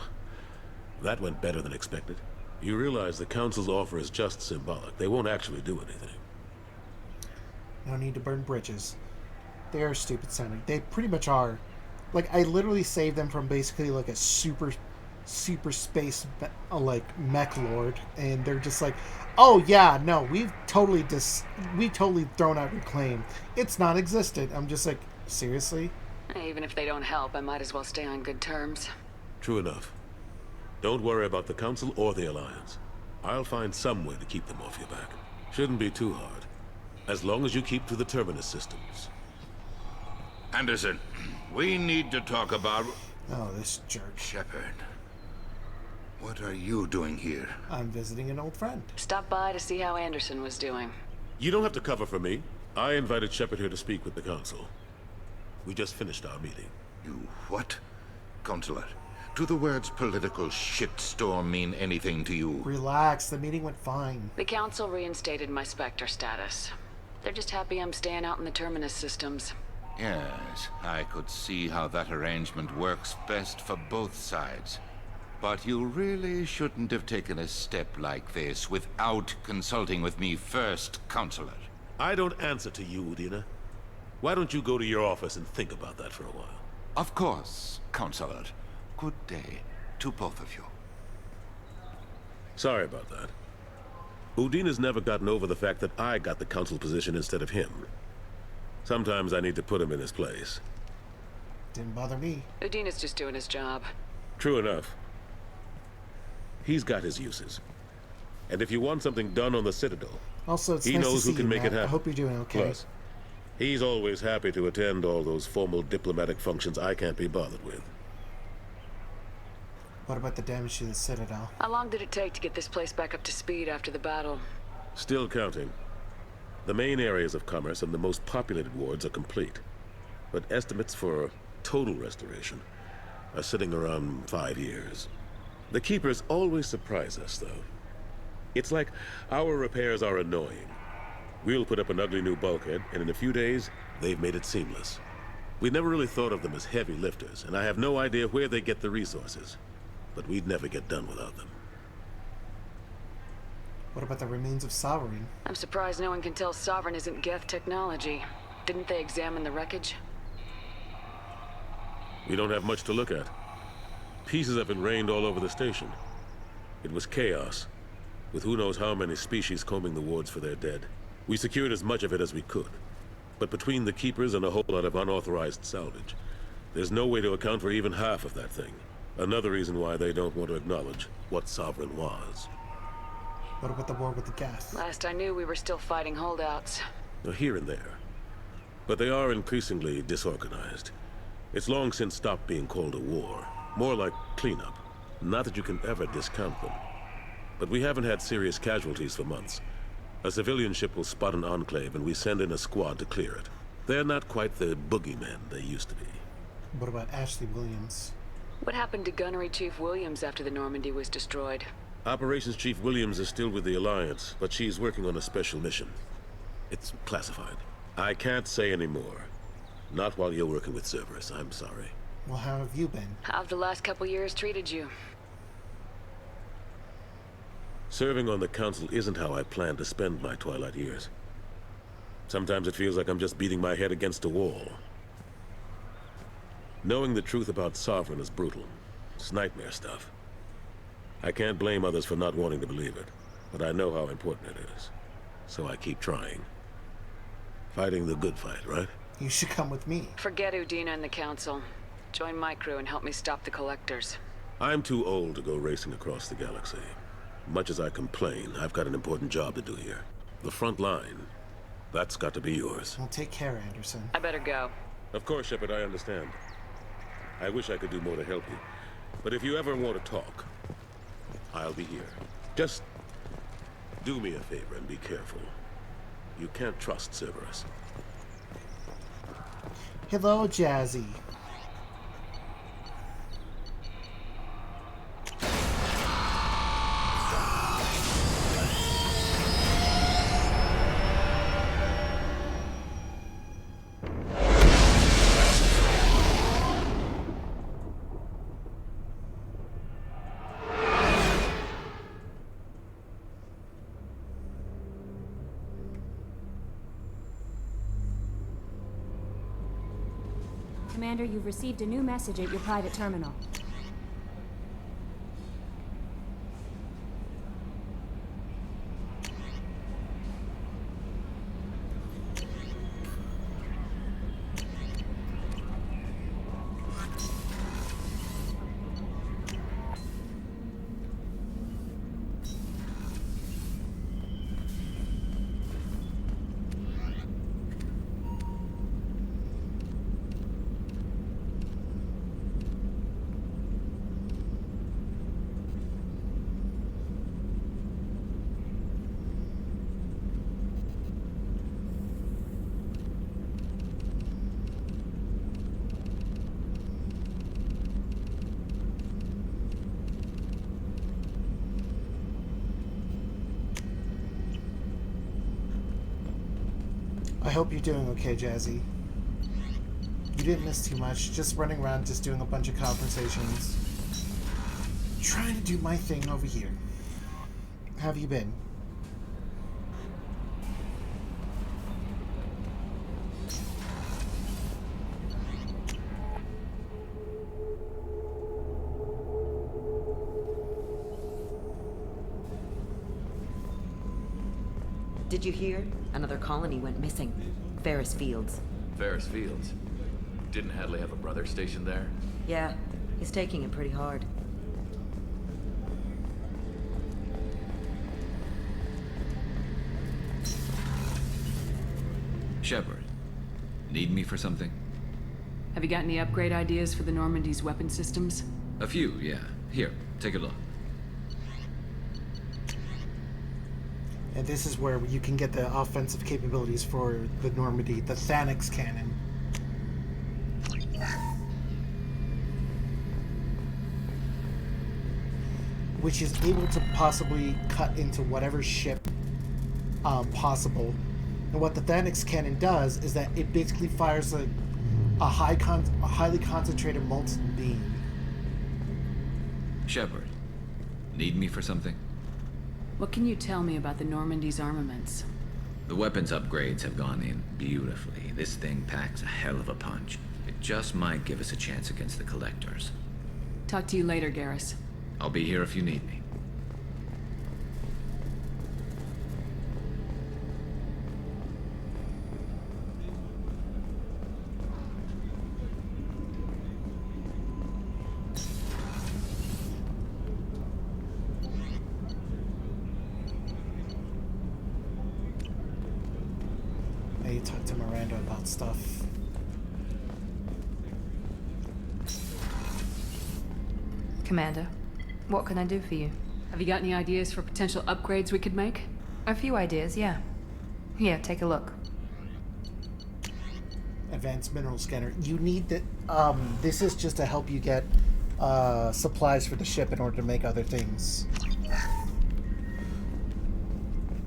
that went better than expected. You realize the Council's offer is just symbolic. They won't actually do anything. No need to burn bridges. They are stupid sounding. They pretty much are Like, I literally saved them from basically like a super space like mech lord, and they're just like, oh yeah, no, we totally thrown out your claim. It's non-existent. I'm just like, seriously? Even if they don't help, I might as well stay on good terms. True enough. Don't worry about the Council or the Alliance. I'll find some way to keep them off your back. Shouldn't be too hard. As long as you keep to the Terminus systems. Anderson, we need to talk about... Oh, this jerk. Shepard. What are you doing here? I'm visiting an old friend. Stop by to see how Anderson was doing. You don't have to cover for me. I invited Shepard here to speak with the Council. We just finished our meeting. You what? Consular, do the words political shitstorm mean anything to you? Relax, the meeting went fine. The Council reinstated my Spectre status. They're just happy I'm staying out in the Terminus systems. Yes, I could see how that arrangement works best for both sides. But you really shouldn't have taken a step like this without consulting with me first, Consular. I don't answer to you, Udina. Why don't you go to your office and think about that for a while? Of course, Consular. Good day to both of you. Sorry about that. Udina's never gotten over the fact that I got the Council position instead of him. Sometimes I need to put him in his place. Didn't bother me. Udina's just doing his job. True enough. He's got his uses. And if you want something done on the Citadel, also, it's he nice knows to see who can you, make Matt. it happen. I hope you're doing okay. Plus, he's always happy to attend all those formal diplomatic functions I can't be bothered with. What about the damage to the Citadel? How long did it take to get this place back up to speed after the battle? Still counting. The main areas of commerce and the most populated wards are complete. But estimates for total restoration are sitting around 5 years. The Keepers always surprise us, though. It's like our repairs are annoying. We'll put up an ugly new bulkhead, and in a few days, they've made it seamless. We never really thought of them as heavy lifters, and I have no idea where they get the resources. But we'd never get done without them. What about the remains of Sovereign? I'm surprised no one can tell Sovereign isn't Geth technology. Didn't they examine the wreckage? We don't have much to look at. Pieces have been rained all over the station. It was chaos, with who knows how many species combing the wards for their dead. We secured as much of it as we could. But between the Keepers and a whole lot of unauthorized salvage, there's no way to account for even half of that thing. Another reason why they don't want to acknowledge what Sovereign was. What about the war with the Geth? Last I knew, we were still fighting holdouts. Here and there. But they are increasingly disorganized. It's long since stopped being called a war. More like cleanup. Not that you can ever discount them. But we haven't had serious casualties for months. A civilian ship will spot an enclave and we send in a squad to clear it. They're not quite the boogeymen they used to be. What about Ashley Williams? What happened to Gunnery Chief Williams after the Normandy was destroyed? Operations Chief Williams is still with the Alliance, but she's working on a special mission. It's classified. I can't say any more. Not while you're working with Cerberus, I'm sorry. Well, how have you been? How have the last couple years treated you? Serving on the Council isn't how I plan to spend my twilight years. Sometimes it feels like I'm just beating my head against a wall. Knowing the truth about Sovereign is brutal. It's nightmare stuff. I can't blame others for not wanting to believe it, but I know how important it is. So I keep trying. Fighting the good fight, right? You should come with me. Forget Udina and the Council. Join my crew and help me stop the Collectors. I'm too old to go racing across the galaxy. Much as I complain, I've got an important job to do here. The front line. That's got to be yours. Well, take care, Anderson. I better go. Of course, Shepard, I understand. I wish I could do more to help you. But if you ever want to talk, I'll be here. Just do me a favor and be careful. You can't trust Cerberus. Hello, Jazzy. Commander, you've received a new message at your private terminal. I hope you're doing okay, Jazzy. You didn't miss too much, just running around, just doing a bunch of conversations. Trying to do my thing over here. How have you been? Did you hear? Another colony went missing. Ferris Fields. Ferris Fields? Didn't Hadley have a brother stationed there? Yeah, he's taking it pretty hard. Shepard, need me for something? Have you got any upgrade ideas for the Normandy's weapon systems? A few, yeah. Here, take a look. And this is where you can get the offensive capabilities for the Normandy, the Thicc cannon. Which is able to possibly cut into whatever ship possible. And what the Thicc cannon does is that it basically fires a highly concentrated molten beam. Shepard, need me for something? What can you tell me about the Normandy's armaments? The weapons upgrades have gone in beautifully. This thing packs a hell of a punch. It just might give us a chance against the Collectors. Talk to you later, Garrus. I'll be here if you need me. I need to talk to Miranda about stuff. Commander, what can I do for you? Have you got any ideas for potential upgrades we could make? A few ideas, yeah. Here, take a look. Advanced mineral scanner. You need that. This is just to help you get supplies for the ship in order to make other things.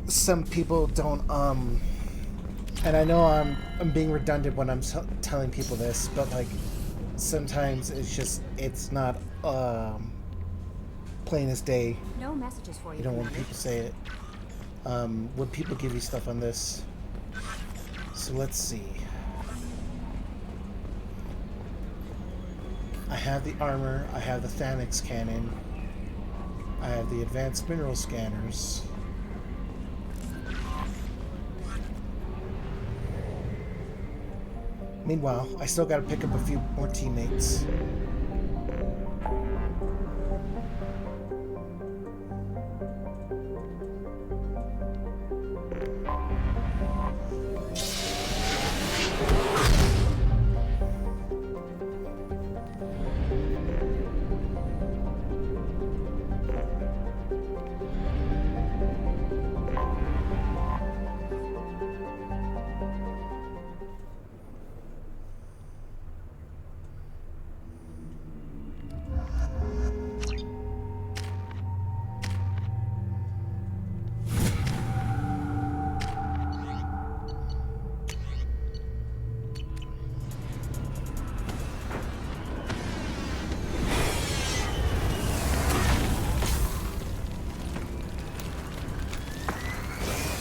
Some people don't. And I know I'm being redundant when I'm telling people this, but like sometimes it's not plain as day. No messages for you. You know when people say it. When people give you stuff on this. So let's see. I have the armor, I have the Thicc cannon, I have the advanced mineral scanners. Meanwhile, I still gotta pick up a few more teammates.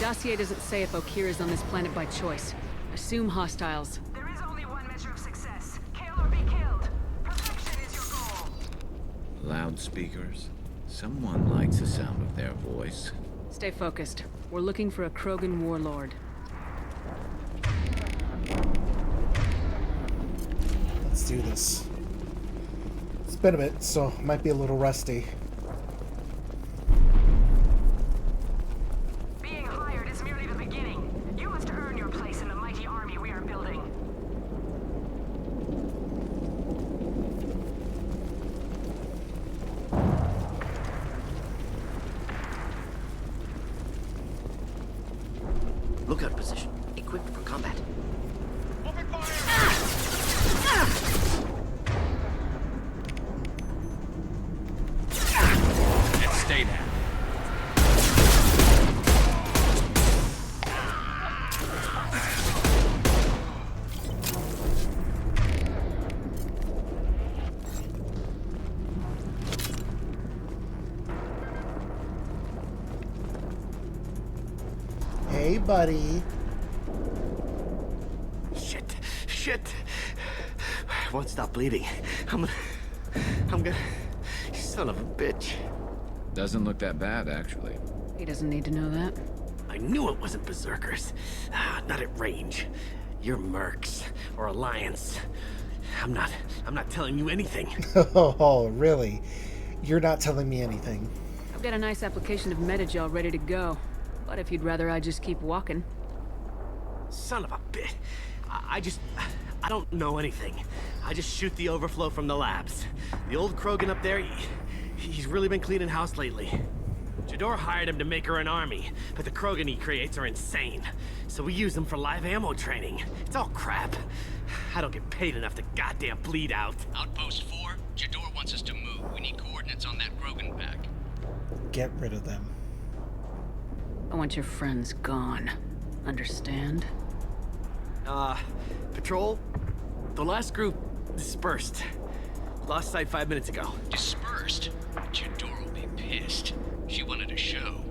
Dossier doesn't say if Okir is on this planet by choice. Assume hostiles. There is only one measure of success. Kill or Loudspeakers? Someone likes the sound of their voice. Stay focused. We're looking for a Krogan warlord. Let's do this. It's been a bit, so might be a little rusty. Being hired is merely the beginning. You must earn your place in the mighty army we are building. Lookout position. Equipped for combat. Let's stay there. Hey, buddy. Shit. I won't stop bleeding. I'm gonna... Son of a bitch. Doesn't look that bad, actually. He doesn't need to know that. I knew it wasn't Berserkers. Not at range. You're Mercs. Or Alliance. I'm not telling you anything. Oh, really? You're not telling me anything. I've got a nice application of Metagel ready to go. But if you'd rather I just keep walking. Son of a bitch. I don't know anything. I just shoot the overflow from the labs. The old Krogan up there, he's really been cleaning house lately. Jador hired him to make her an army, but the Krogan he creates are insane. So we use them for live ammo training. It's all crap. I don't get paid enough to goddamn bleed out. Outpost 4, Jador wants us to move. We need coordinates on that Krogan pack. Get rid of them. I want your friends gone. Understand? Patrol? The last group dispersed. Lost sight 5 minutes ago. Dispersed? Jador will be pissed. She wanted a show.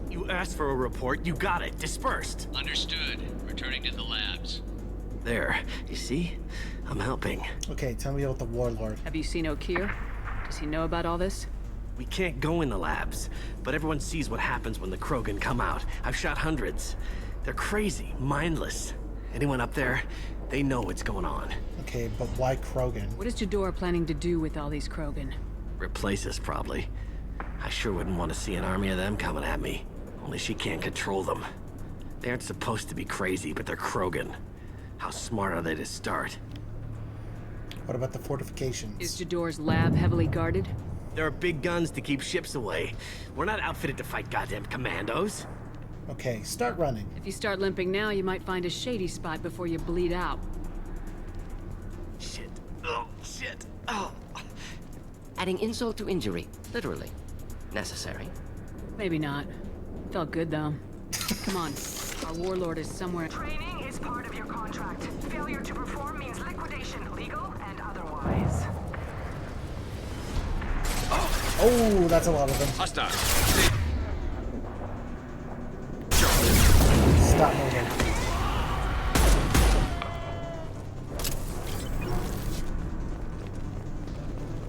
You asked for a report, you got it. Dispersed. Understood. Returning to the labs. There. You see? I'm helping. Okay, tell me about the Warlord. Have you seen O'Keir? Does he know about all this? We can't go in the labs, but everyone sees what happens when the Krogan come out. I've shot hundreds. They're crazy, mindless. Anyone up there, they know what's going on. Okay, but why Krogan? What is Jador planning to do with all these Krogan? Replace us, probably. I sure wouldn't want to see an army of them coming at me. Only she can't control them. They aren't supposed to be crazy, but they're Krogan. How smart are they to start? What about the fortifications? Is Jador's lab heavily guarded? There are big guns to keep ships away. We're not outfitted to fight goddamn commandos. Okay, start running. If you start limping now, you might find a shady spot before you bleed out. Shit. Oh, shit. Oh. Adding insult to injury. Literally. Necessary. Maybe not. Felt good, though. Come on. Our warlord is somewhere. Training is part of your contract. Failure to perform means liquidation, legal and otherwise. Oh, that's a lot of them. Hostile. Stop moving.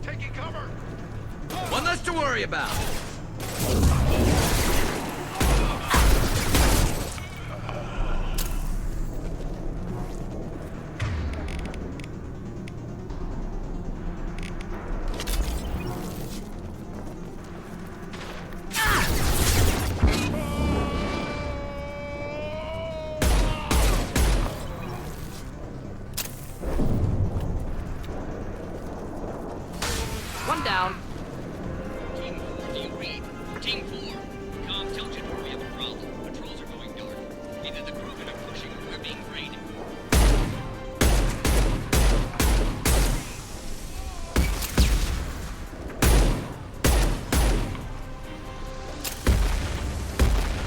Taking cover! One less to worry about. One down. Team 4, do you read? Team 4, Com, tell Jador we have a problem. Patrols are going dark. Either the Krogan are pushing or we're being raided.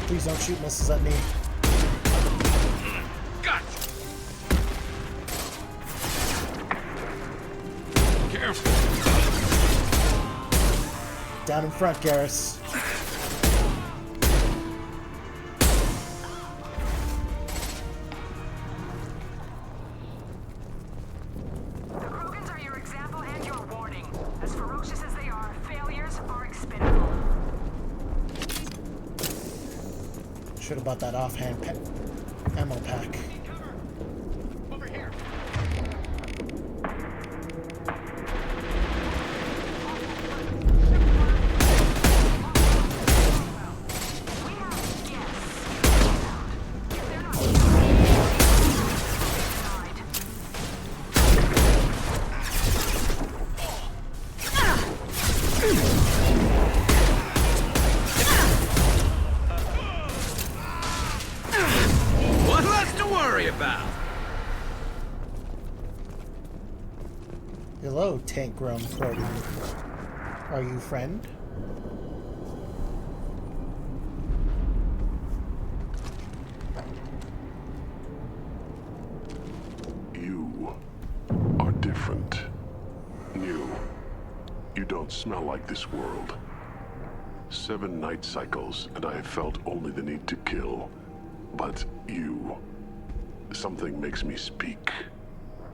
Please don't shoot missiles at me. Gotcha. Careful. Down in front, Garrus. The Krogans are your example and your warning. As ferocious as they Should have bought that offhand ammo pack. What less to worry about? Hello, tank-grown Krogan. Are you friend? You are different. New. You don't smell like this world. 7 night cycles, and I have felt only the need to kill. But you... something makes me speak.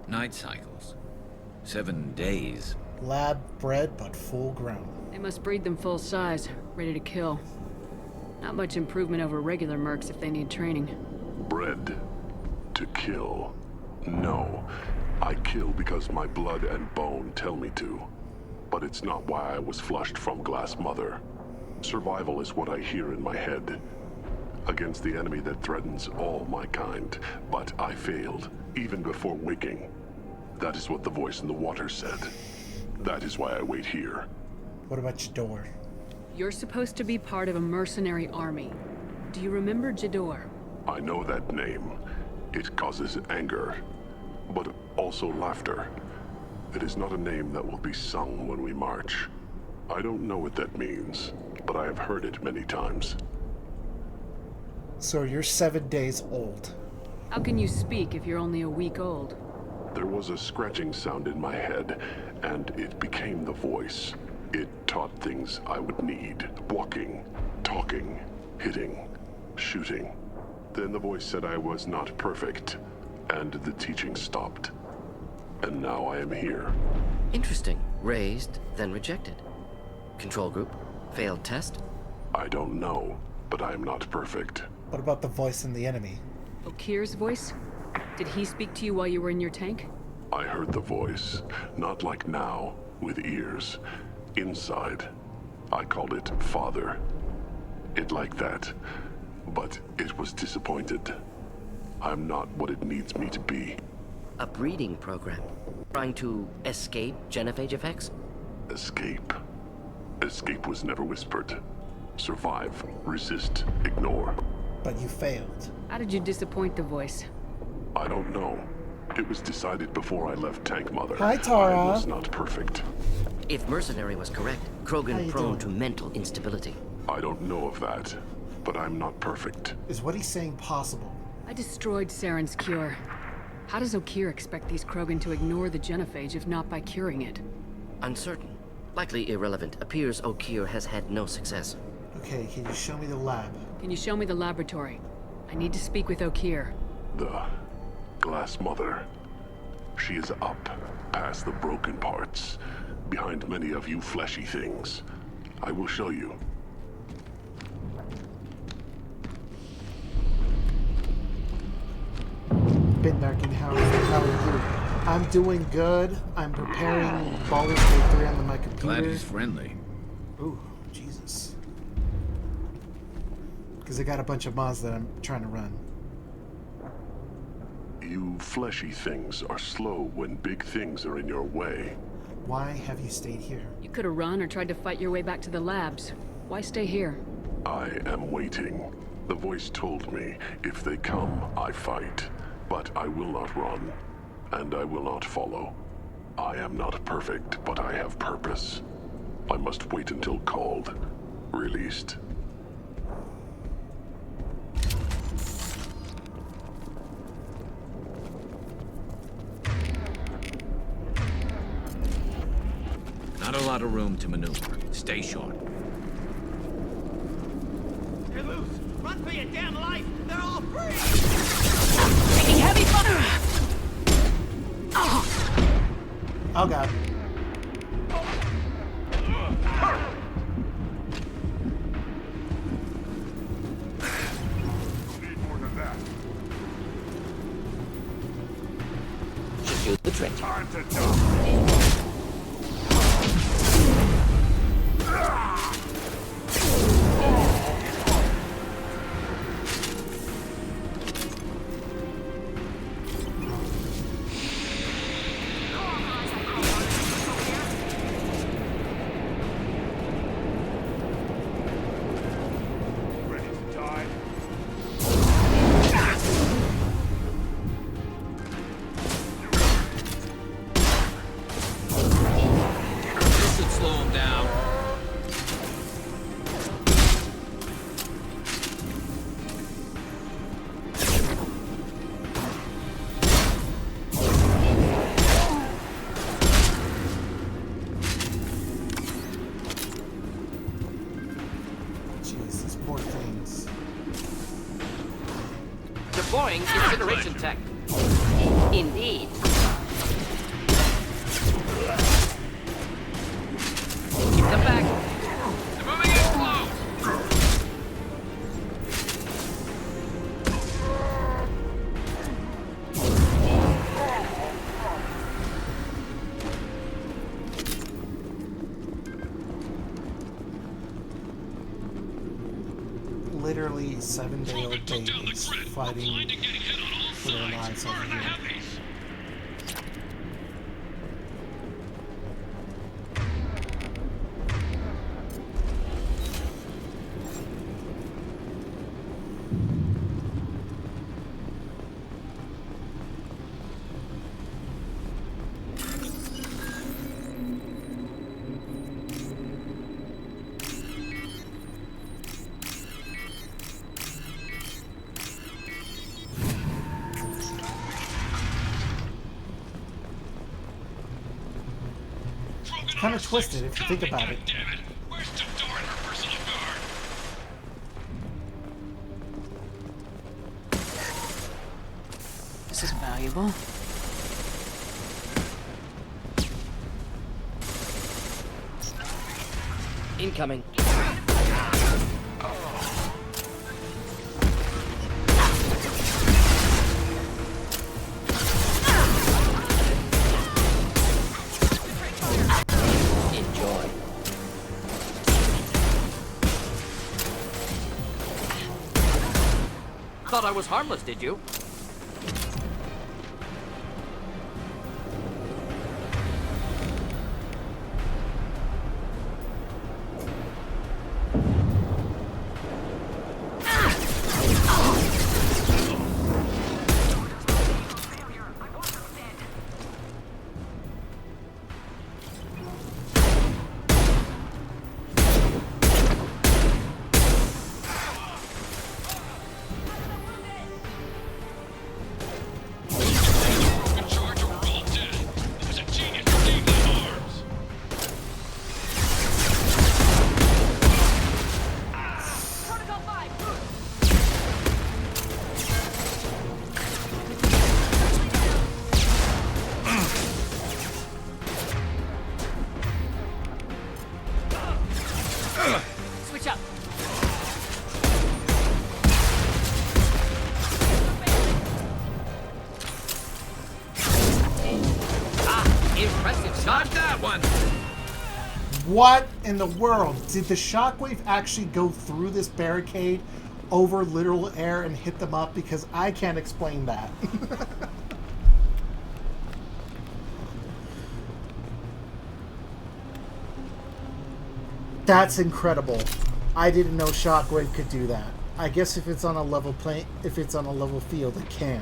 Night cycles. 7 days. Lab bred, but full grown. They must breed them full size, ready to kill. Not much improvement over regular mercs if they need training. Bred to kill. No. I kill because my blood and bone tell me to. But it's not why I was flushed from Glass Mother. Survival is what I hear in my head. Against the enemy that threatens all my kind. But I failed, even before waking. That is what the voice in the water said. That is why I wait here. What about Jador? You're supposed to be part of a mercenary army. Do you remember Jador? I know that name. It causes anger, but also laughter. It is not a name that will be sung when we march. I don't know what that means, but I have heard it many times. So you're 7 days old. How can you speak if you're only a week old? There was a scratching sound in my head, and it became the voice. It taught things I would need. Walking, talking, hitting, shooting. Then the voice said I was not perfect, and the teaching stopped. And now I am here. Interesting. Raised, then rejected. Control group? Failed test? I don't know, but I am not perfect. What about the voice in the enemy? Okir's voice? Did he speak to you while you were in your tank? I heard the voice, not like now, with ears. Inside. I called it Father. It like that, but it was disappointed. I'm not what it needs me to be. A breeding program. Trying to escape genophage effects? Escape. Escape was never whispered. Survive, resist, ignore. But you failed. How did you disappoint the voice? I don't know. It was decided before I left Tank Mother. Hi, Tara. I was not perfect. If Mercenary was correct, Krogan prone to mental instability. I don't know of that, but I'm not perfect. Is what he's saying possible? I destroyed Saren's cure. How does Okir expect these Krogan to ignore the genophage if not by curing it? Uncertain. Likely irrelevant. Appears Okir has had no success. Okay, can you show me the lab? Can you show me the laboratory? I need to speak with Okir. The Glass Mother. She is up, past the broken parts, behind many of you fleshy things. I will show you. Bitnarking, how are you? I'm doing good. I'm preparing Baldur's Gate 3 on my computer. Glad he's friendly. Ooh, Jesus. Because I got a bunch of mods that I'm trying to run. You fleshy things are slow when big things are in your way. Why have you stayed here? You could have run or tried to fight your way back to the labs. Why stay here? I am waiting. The voice told me, if they come, I fight. But I will not run, and I will not follow. I am not perfect, but I have purpose. I must wait until called, released. Not a lot of room to maneuver. Stay short. They're loose! Run for your damn life! They're all free! Taking heavy fire! Oh god. to the trenches. Time to die. Ready to die? This should slow him down. Jeez, these poor things. Deploying incineration tech. Indeed. Keep them back. They're moving in close. Literally 7-day-old babies fighting for their lives over here. It's kind of twisted if you think about it. This is valuable. Incoming. Enjoy. Thought I was harmless, did you? Switch up. Impressive shot. That one. What in the world? Did the shockwave actually go through this barricade over literal air and hit them up? Because I can't explain that. That's incredible. I didn't know shockwave could do that. I guess if it's on a level plane, if it's on a level field, it can.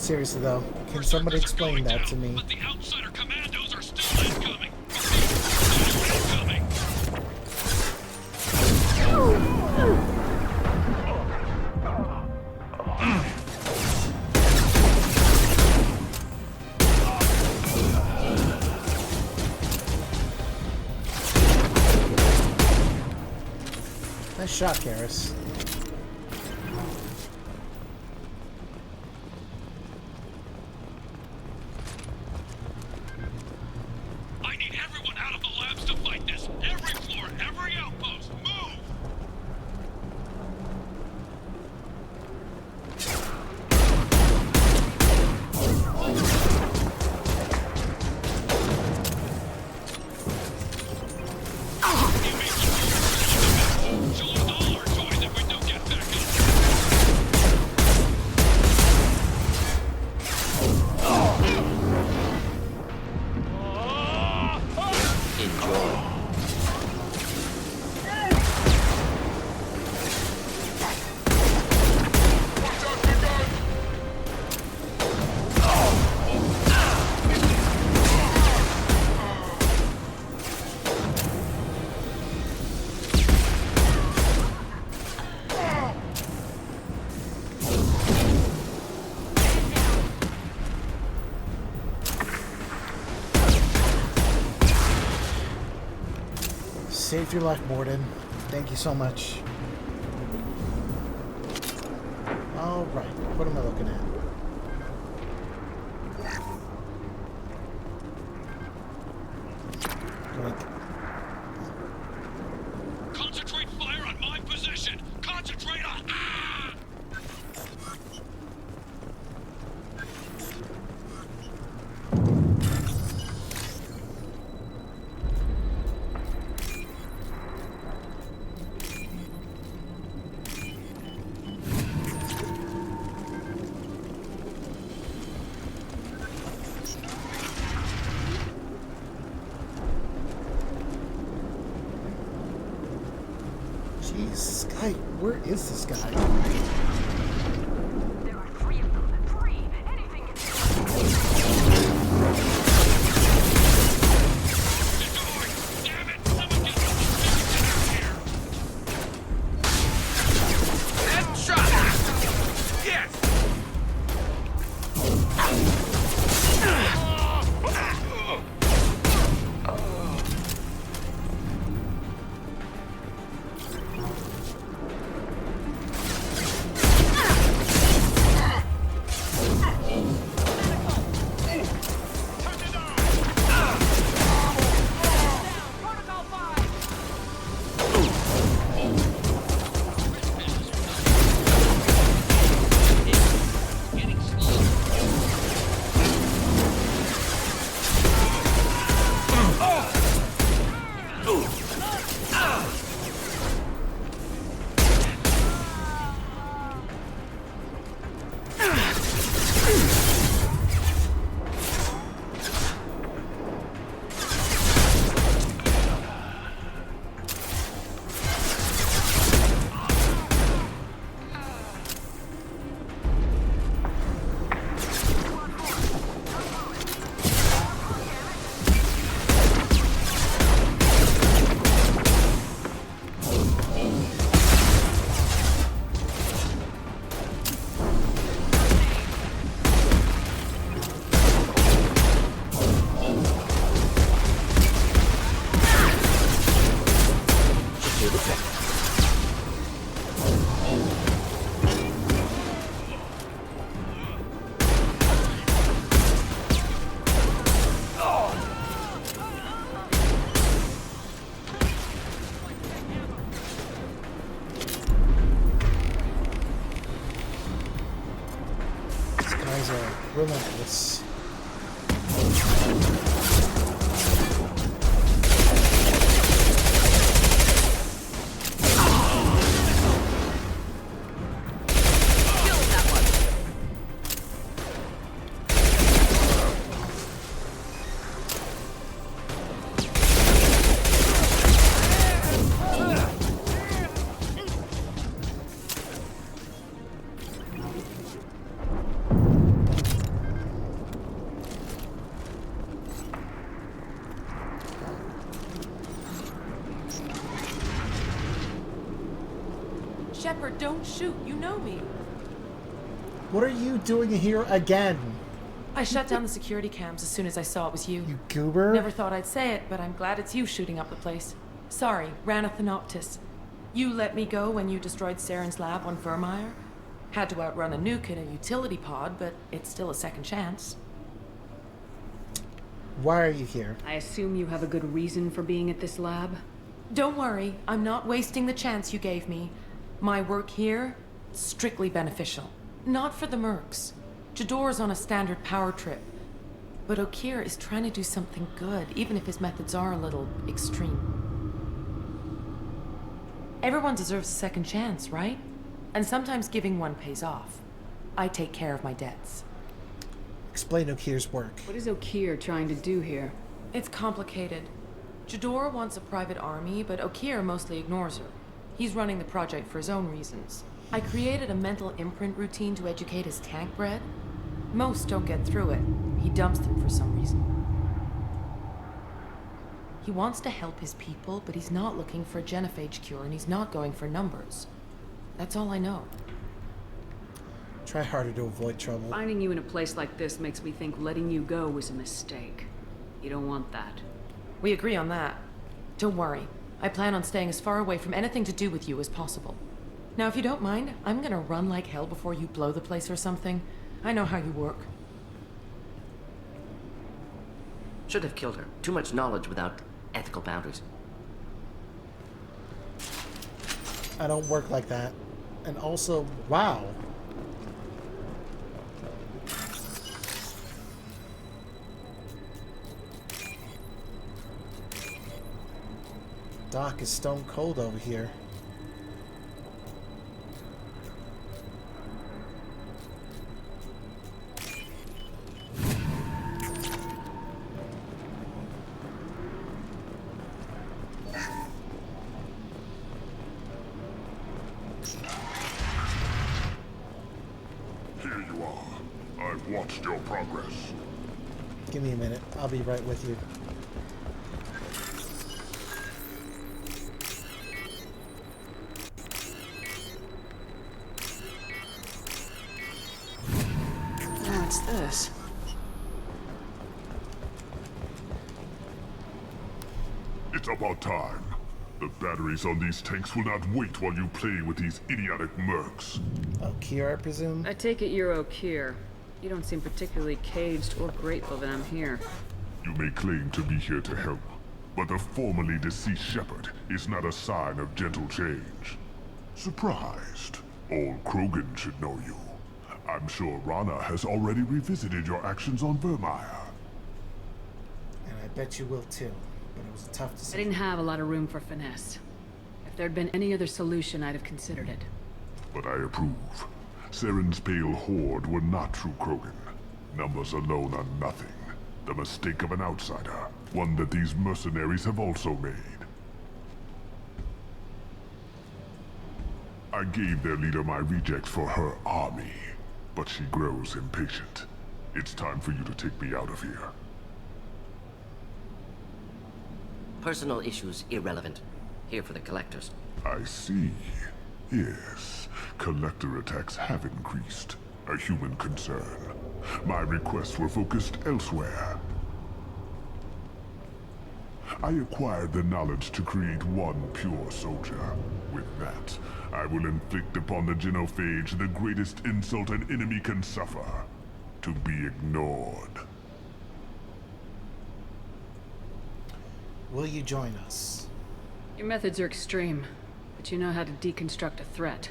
Seriously though, can somebody explain that to me? But the outsider commandos are still incoming. Nice shot, Garrus. I need everyone out of the labs to fight this. Every floor, every outpost, move! Saved your life, Morden. Thank you so much. Alright, what am I looking at? Concentrate fire on my position! Concentrate on... Ah! Jeez, Sky, where is this guy? There are 3 of them. 3! Anything can relentless. Shepard, don't shoot. You know me. What are you doing here again? I shut down the security cams as soon as I saw it was you. You goober? Never thought I'd say it, but I'm glad it's you shooting up the place. Sorry, ran a Thanoptis. You let me go when you destroyed Saren's lab on Vermeer. Had to outrun a nuke in a utility pod, but it's still a second chance. Why are you here? I assume you have a good reason for being at this lab? Don't worry, I'm not wasting the chance you gave me. My work here, strictly beneficial. Not for the mercs. Jador's on a standard power trip. But Okeer is trying to do something good, even if his methods are a little extreme. Everyone deserves a second chance, right? And sometimes giving one pays off. I take care of my debts. Explain Okeer's work. What is Okeer trying to do here? It's complicated. Jador wants a private army, but Okeer mostly ignores her. He's running the project for his own reasons. I created a mental imprint routine to educate his tank bred. Most don't get through it. He dumps them for some reason. He wants to help his people, but he's not looking for a genophage cure, and he's not going for numbers. That's all I know. Try harder to avoid trouble. Finding you in a place like this makes me think letting you go was a mistake. You don't want that. We agree on that. Don't worry. I plan on staying as far away from anything to do with you as possible. Now, if you don't mind, I'm gonna run like hell before you blow the place or something. I know how you work. Should have killed her. Too much knowledge without ethical boundaries. I don't work like that. And also, wow. Doc is stone cold over here. Here you are. I've watched your progress. Give me a minute. I'll be right with you. What's this? It's about time. The batteries on these tanks will not wait while you play with these idiotic mercs. Okeer, I presume? I take it you're Okeer. You don't seem particularly caged or grateful that I'm here. You may claim to be here to help, but the formerly deceased Shepard is not a sign of gentle change. Surprised? Old Krogan should know you. I'm sure Rana has already revisited your actions on Vermeer. And I bet you will too. But it was a tough I decision. didn't have a lot of room for finesse. If there'd been any other solution, I'd have considered it. But I approve. Saren's pale horde were not true Krogan. Numbers alone are nothing. The mistake of an outsider. One that these mercenaries have also made. I gave their leader my rejects for her army. But she grows impatient. It's time for you to take me out of here. Personal issues irrelevant. Here for the collectors. I see. Yes, collector attacks have increased. A human concern. My requests were focused elsewhere. I acquired the knowledge to create one pure soldier. With that, I will inflict upon the genophage the greatest insult an enemy can suffer. To be ignored. Will you join us? Your methods are extreme, but you know how to deconstruct a threat.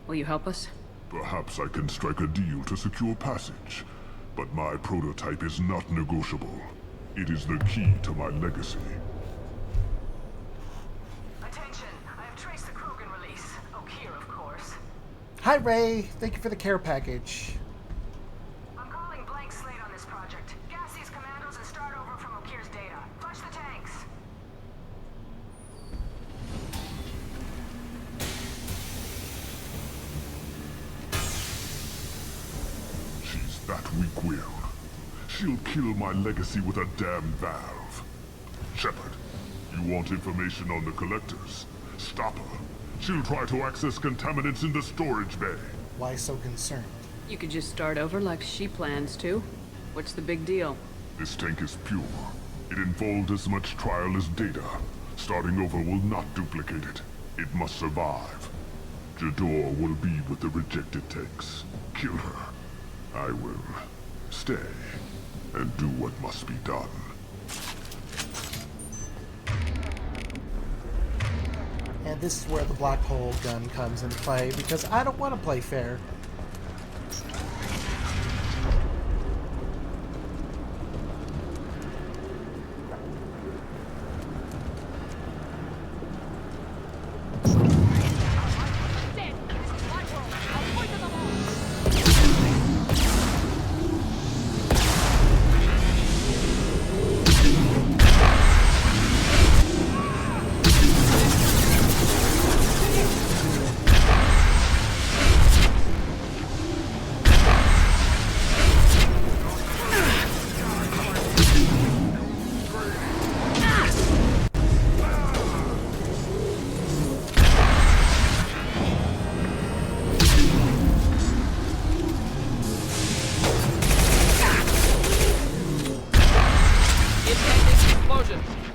Will you help us? Perhaps I can strike a deal to secure passage. But my prototype is not negotiable. It is the key to my legacy. Attention, I have traced the Krogan release. Okeer, of course. Hi, Ray. Thank you for the care package. I'm calling blank slate on this project. Gas these commandos and start over from Okeer's data. Flush the tanks. She's that weak-willed. She'll kill my legacy with a damn valve. Shepard, you want information on the collectors? Stop her. She'll try to access contaminants in the storage bay. Why so concerned? You could just start over like she plans to. What's the big deal? This tank is pure. It involved as much trial as data. Starting over will not duplicate it. It must survive. Jador will be with the rejected tanks. Kill her. I will stay and do what must be done. And this is where the black hole gun comes into play, because I don't want to play fair.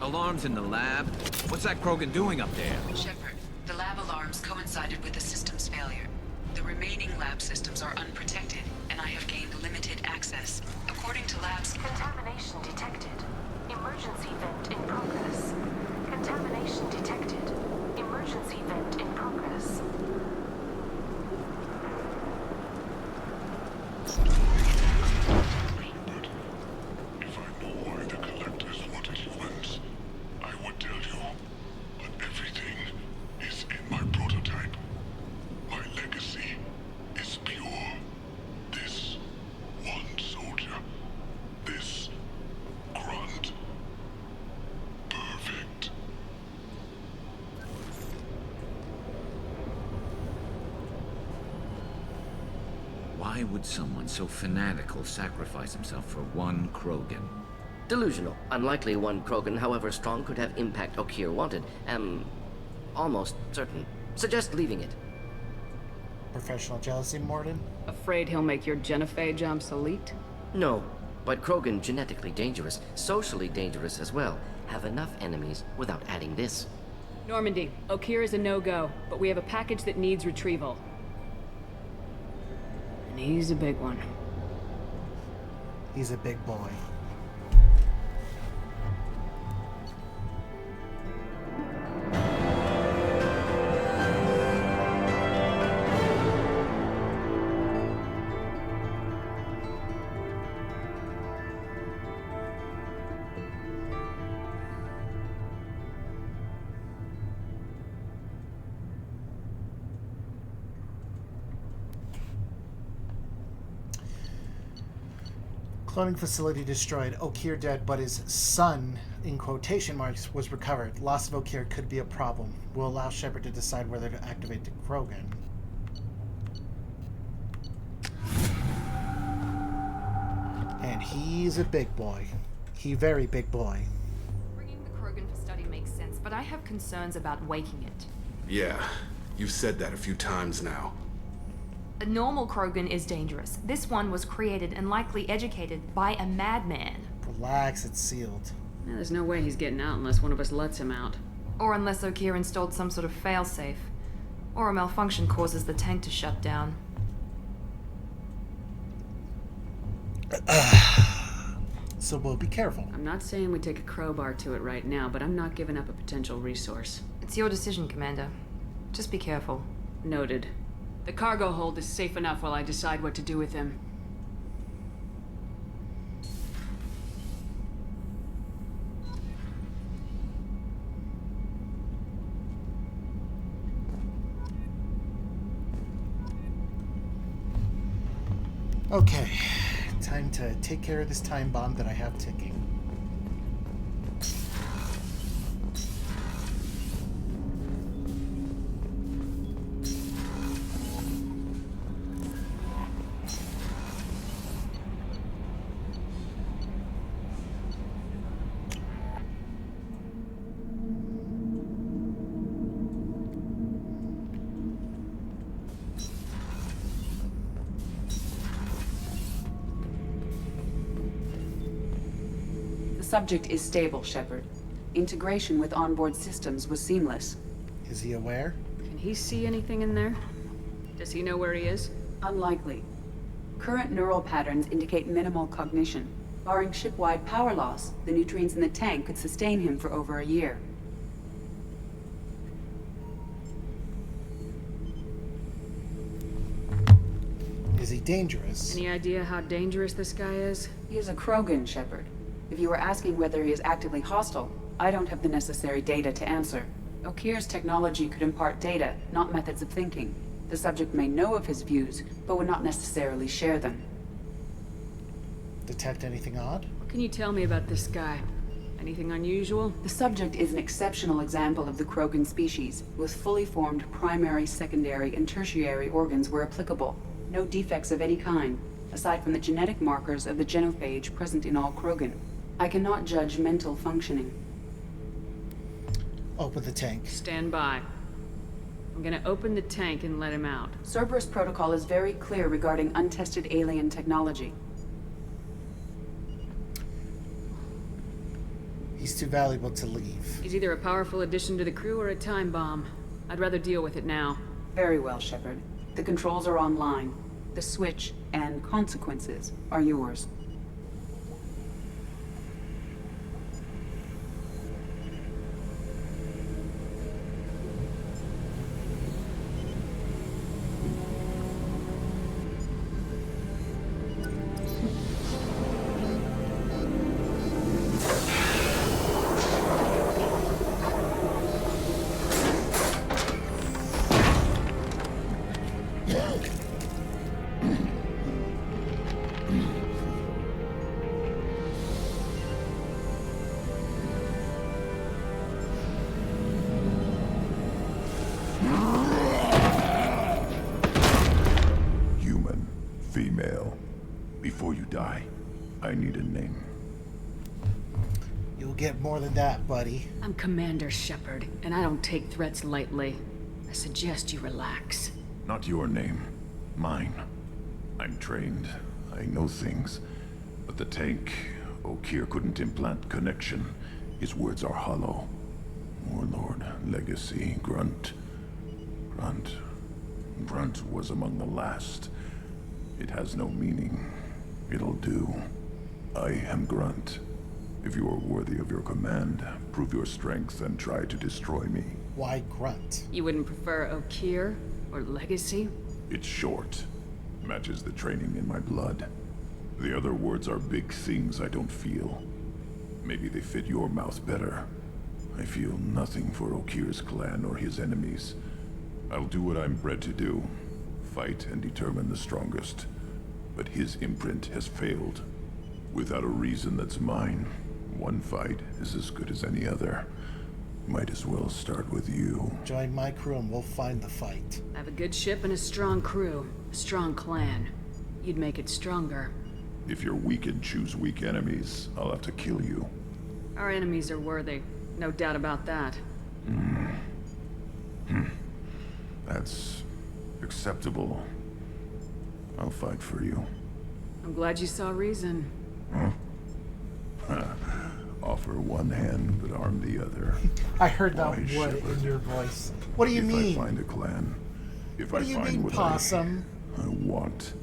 Alarms in the lab? What's that Krogan doing up there? Shepard, the lab alarms coincided with the system's failure. The remaining lab systems are unprotected, and I have gained limited access. According to labs... Contamination detected. Emergency vent in progress. Contamination detected. Emergency vent in progress. If I know why the Collectors wanted humans, I would tell you. But everything is in my prototype. My legacy is pure. This one soldier. This grunt. Perfect. Why would someone so fanatical sacrifice himself for one Krogan? Delusional. Unlikely one Krogan, however strong, could have impact Okier wanted. Almost certain. Suggest leaving it. Professional jealousy, Morden? Afraid he'll make your genophage obsolete? No, but Krogan genetically dangerous, socially dangerous as well. Have enough enemies without adding this. Normandy, Okier is a no-go, but we have a package that needs retrieval. And he's a big one. He's a big boy. Cloning facility destroyed. Okier dead, but his son, in quotation marks, was recovered. Loss of Okier could be a problem. We'll allow Shepard to decide whether to activate the Krogan. And he's a big boy. He very big boy. Bringing the Krogan for study makes sense, but I have concerns about waking it. Yeah, you've said that a few times now. A normal Krogan is dangerous. This one was created and likely educated by a madman. Relax, it's sealed. Yeah, there's no way he's getting out unless one of us lets him out. Or unless Okier installed some sort of failsafe. Or a malfunction causes the tank to shut down. So we'll be careful. I'm not saying we take a crowbar to it right now, but I'm not giving up a potential resource. It's your decision, Commander. Just be careful. Noted. The cargo hold is safe enough while I decide what to do with him. Okay, time to take care of this time bomb that I have ticking. subject is stable, Shepard. Integration with onboard systems was seamless. Is he aware? Can he see anything in there? Does he know where he is? Unlikely. Current neural patterns indicate minimal cognition. Barring ship-wide power loss, the nutrients in the tank could sustain him for over a year. Is he dangerous? Any idea how dangerous this guy is? He is a Krogan, Shepard. If you were asking whether he is actively hostile, I don't have the necessary data to answer. Okir's technology could impart data, not methods of thinking. The subject may know of his views, but would not necessarily share them. Detect anything odd? What can you tell me about this guy? Anything unusual? The subject is an exceptional example of the Krogan species, with fully formed primary, secondary, and tertiary organs where applicable. No defects of any kind, aside from the genetic markers of the genophage present in all Krogan. I cannot judge mental functioning. Open the tank. Stand by. I'm gonna open the tank and let him out. Cerberus protocol is very clear regarding untested alien technology. He's too valuable to leave. He's either a powerful addition to the crew or a time bomb. I'd rather deal with it now. Very well, Shepard. The controls are online. The switch and consequences are yours. Female. Before you die, I need a name. You'll get more than that, buddy. I'm Commander Shepard, and I don't take threats lightly. I suggest you relax. Not your name. Mine. I'm trained. I know things. But the tank, Okir couldn't implant connection. His words are hollow. Warlord, Legacy, Grunt. Grunt was among the last. It has no meaning. It'll do. I am Grunt. If you are worthy of your command, prove your strength and try to destroy me. Why Grunt? You wouldn't prefer Okir or Legacy? It's short. Matches the training in my blood. The other words are big things I don't feel. Maybe they fit your mouth better. I feel nothing for Okir's clan or his enemies. I'll do what I'm bred to do. Fight and determine the strongest. But his imprint has failed. Without a reason that's mine, one fight is as good as any other. Might as well start with you. Join my crew and we'll find the fight. I have a good ship and a strong crew. A strong clan. You'd make it stronger. If you're weak and choose weak enemies, I'll have to kill you. Our enemies are worthy. No doubt about that. That's acceptable. I'll fight for you. I'm glad you saw reason. Offer one hand, but arm the other. I heard that Wise word shepherd. in your voice. What do you mean? If I find a clan, if What I do you find mean, what possum? I want,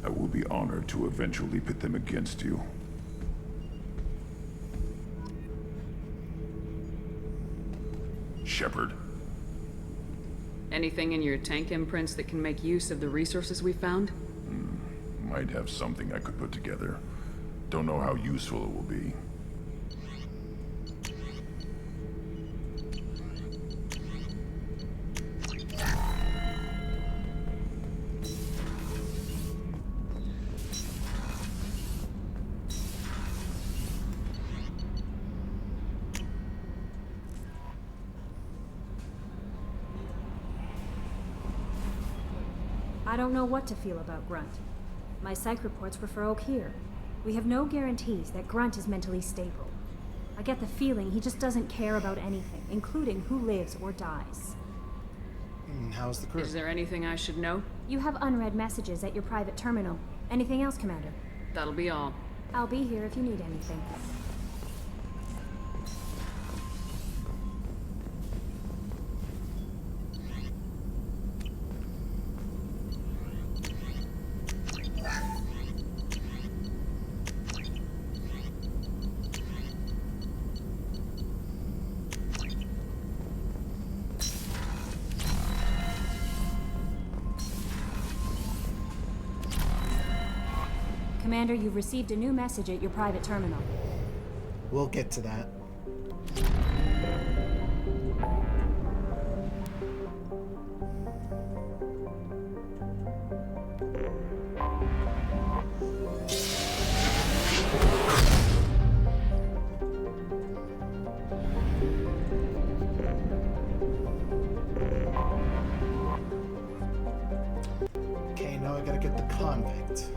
I will be honored to eventually pit them against you. Shepard. Anything in your tank imprints that can make use of the resources we found? Might have something I could put together. Don't know how useful it will be. I don't know what to feel about Grunt. My psych reports refer Okir. We have no guarantees that Grunt is mentally stable. I get the feeling he just doesn't care about anything, including who lives or dies. How's the crew? Is there anything I should know? You have unread messages at your private terminal. Anything else, Commander? That'll be all. I'll be here if you need anything. Commander, you've received a new message at your private terminal. We'll get to that. Okay, now I gotta get the convict.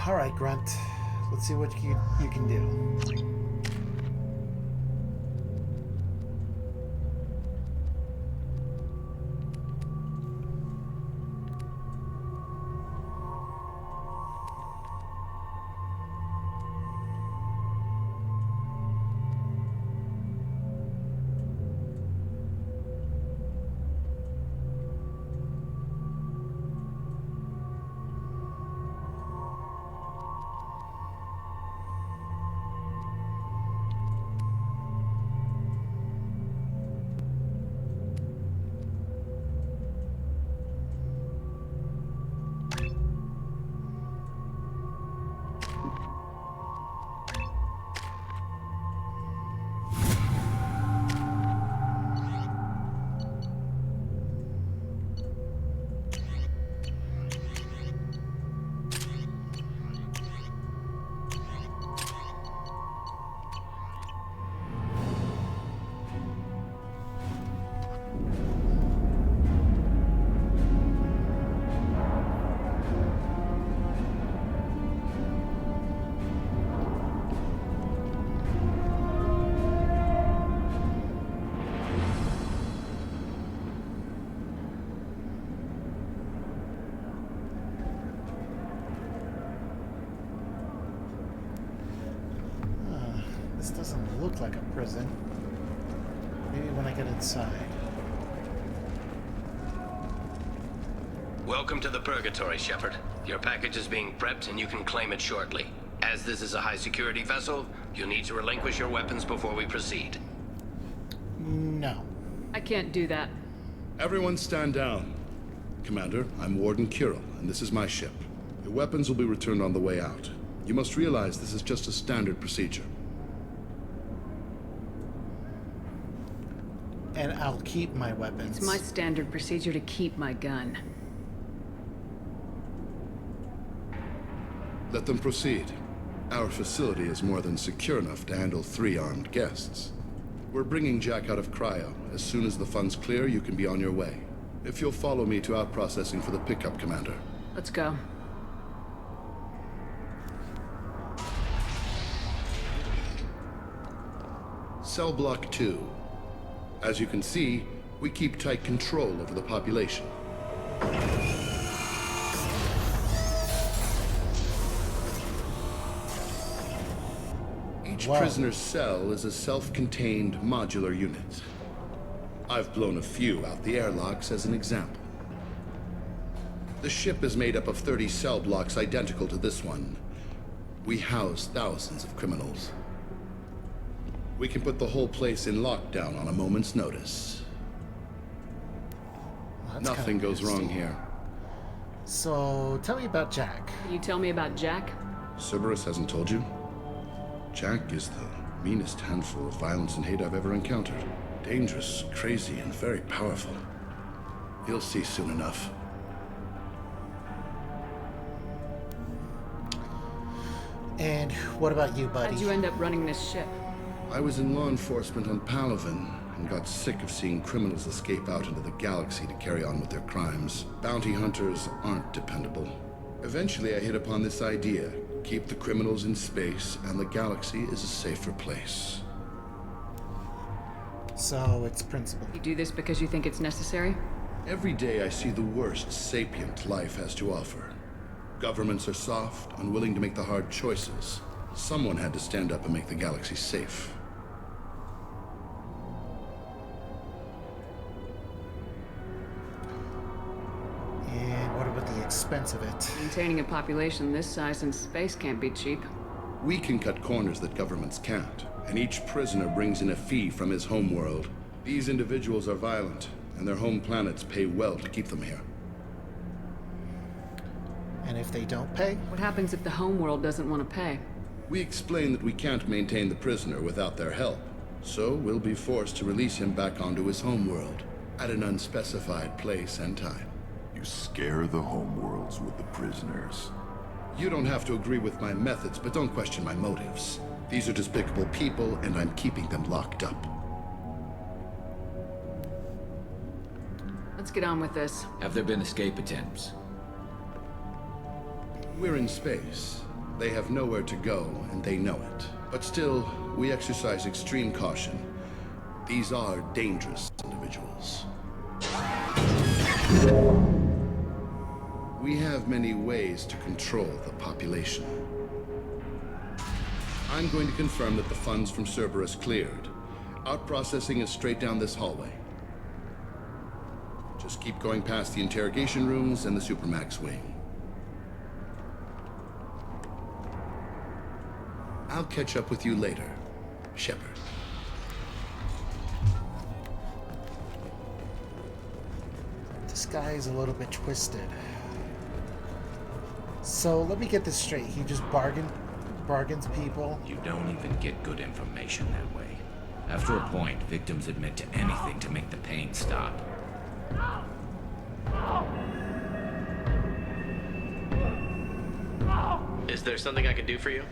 All right, Grunt. Let's see what you can do. This doesn't look like a prison. Maybe when I get inside. Welcome to the Purgatory, Shepard. Your package is being prepped and you can claim it shortly. As this is a high-security vessel, you'll need to relinquish your weapons before we proceed. No. I can't do that. Everyone stand down. Commander, I'm Warden Kirill, and this is my ship. Your weapons will be returned on the way out. You must realize this is just a standard procedure. And I'll keep my weapons. It's my standard procedure to keep my gun. Let them proceed. Our facility is more than secure enough to handle 3 armed guests. We're bringing Jack out of cryo. As soon as the funds clear, you can be on your way. If you'll follow me to out processing for the pickup, Commander. Let's go. Cell Block 2. As you can see, we keep tight control over the population. Each prisoner's cell is a self-contained modular unit. I've blown a few out the airlocks as an example. The ship is made up of 30 cell blocks identical to this one. We house thousands of criminals. We can put the whole place in lockdown on a moment's notice. Well, nothing goes wrong here. So, tell me about Jack. You tell me about Jack? Cerberus hasn't told you? Jack is the meanest handful of violence and hate I've ever encountered. Dangerous, crazy, and very powerful. You'll see soon enough. And what about you, buddy? How'd you end up running this ship? I was in law enforcement on Palaven and got sick of seeing criminals escape out into the galaxy to carry on with their crimes. Bounty hunters aren't dependable. Eventually, I hit upon this idea. Keep the criminals in space, and the galaxy is a safer place. So it's principle. You do this because you think it's necessary? Every day I see the worst sapient life has to offer. Governments are soft, unwilling to make the hard choices. Someone had to stand up and make the galaxy safe. And what about the expense of it? Maintaining a population this size in space can't be cheap. We can cut corners that governments can't, and each prisoner brings in a fee from his homeworld. These individuals are violent, and their home planets pay well to keep them here. And if they don't pay? What happens if the homeworld doesn't want to pay? We explain that we can't maintain the prisoner without their help, so we'll be forced to release him back onto his homeworld at an unspecified place and time. You scare the homeworlds with the prisoners. You don't have to agree with my methods, but don't question my motives. These are despicable people, and I'm keeping them locked up. Let's get on with this. Have there been escape attempts? We're in space. They have nowhere to go, and they know it. But still, we exercise extreme caution. These are dangerous individuals. We have many ways to control the population. I'm going to confirm that the funds from Cerberus cleared. Out-processing is straight down this hallway. Just keep going past the interrogation rooms and the Supermax wing. I'll catch up with you later, Shepard. This guy is a little bit twisted. So let me get this straight. He just bargains people. You don't even get good information that way. After a point, victims admit to anything to make the pain stop. Is there something I can do for you?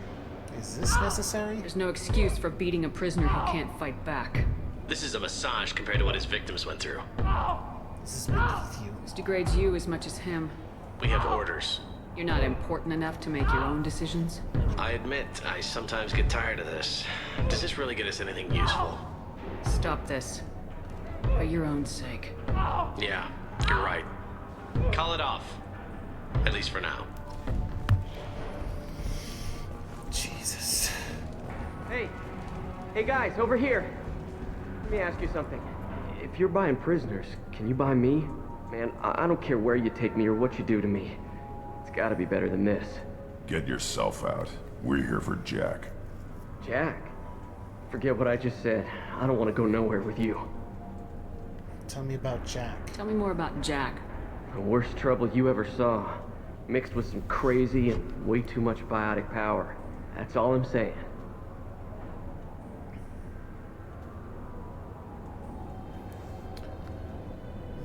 Is this necessary? There's no excuse for beating a prisoner who can't fight back. This is a massage compared to what his victims went through. This is beneath you. This degrades you as much as him. We have orders. You're not important enough to make your own decisions? I admit, I sometimes get tired of this. Does this really get us anything useful? Stop this. For your own sake. Yeah, you're right. Call it off. At least for now. Jesus. Hey guys, over here. Let me ask you something. If you're buying prisoners, can you buy me? Man, I don't care where you take me or what you do to me. It's gotta be better than this. Get yourself out. We're here for Jack. Jack? Forget what I just said. I don't want to go nowhere with you. Tell me about Jack. Tell me more about Jack. The worst trouble you ever saw. Mixed with some crazy and way too much biotic power. That's all I'm saying.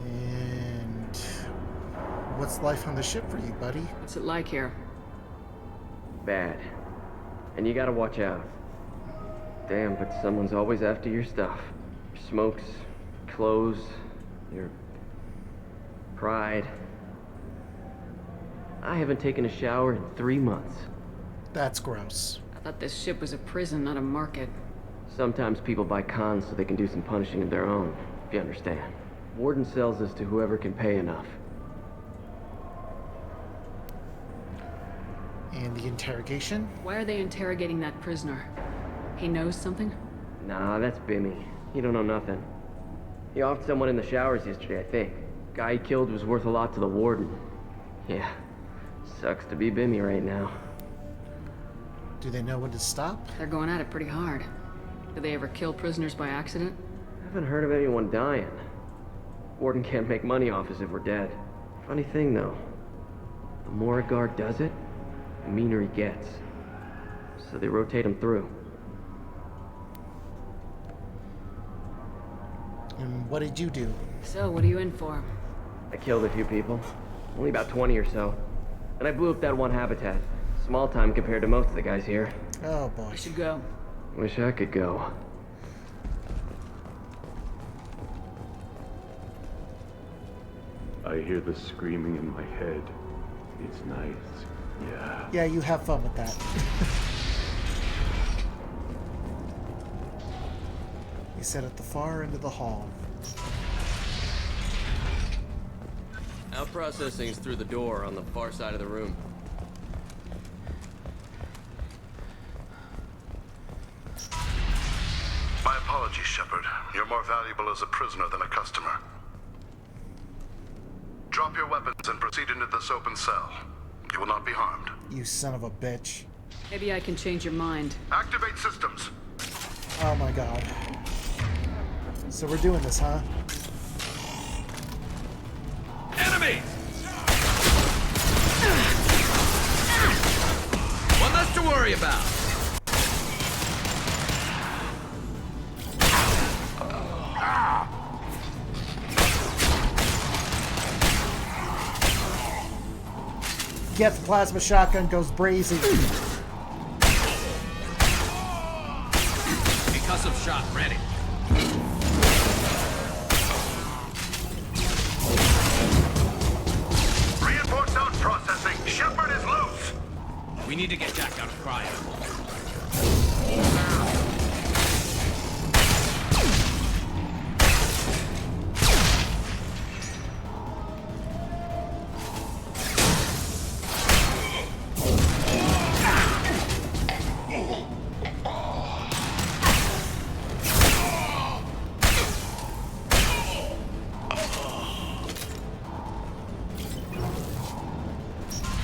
And what's life on the ship for you, buddy? What's it like here? Bad. And you gotta watch out. Damn, but someone's always after your stuff. Your smokes, clothes, your pride. I haven't taken a shower in 3 months. That's gross. I thought this ship was a prison, not a market. Sometimes people buy cons so they can do some punishing of their own, if you understand. Warden sells this to whoever can pay enough. And the interrogation? Why are they interrogating that prisoner? He knows something? Nah, that's Bimmy. He don't know nothing. He offed someone in the showers yesterday, I think. Guy he killed was worth a lot to the warden. Yeah, sucks to be Bimmy right now. Do they know when to stop? They're going at it pretty hard. Do they ever kill prisoners by accident? I haven't heard of anyone dying. Warden can't make money off us if we're dead. Funny thing, though. The more a guard does it, the meaner he gets. So they rotate him through. And what did you do? So, what are you in for? I killed a few people. Only about 20 or so. And I blew up that one habitat. Small time compared to most of the guys here. Oh boy. We should go. Wish I could go. I hear the screaming in my head. It's nice. Yeah. Yeah, you have fun with that. You sit at the far end of the hall. Out processing's through the door on the far side of the room. My apologies, Shepard. You're more valuable as a prisoner than a customer. Drop your weapons and proceed into this open cell. You will not be harmed. You son of a bitch. Maybe I can change your mind. Activate systems. Oh my god. So we're doing this, huh? Enemy! One less to worry about. Geth plasma shotgun goes brazy. Concussive shot ready. Reinforced out processing. Shepard is loose. We need to get Jack out of cryo.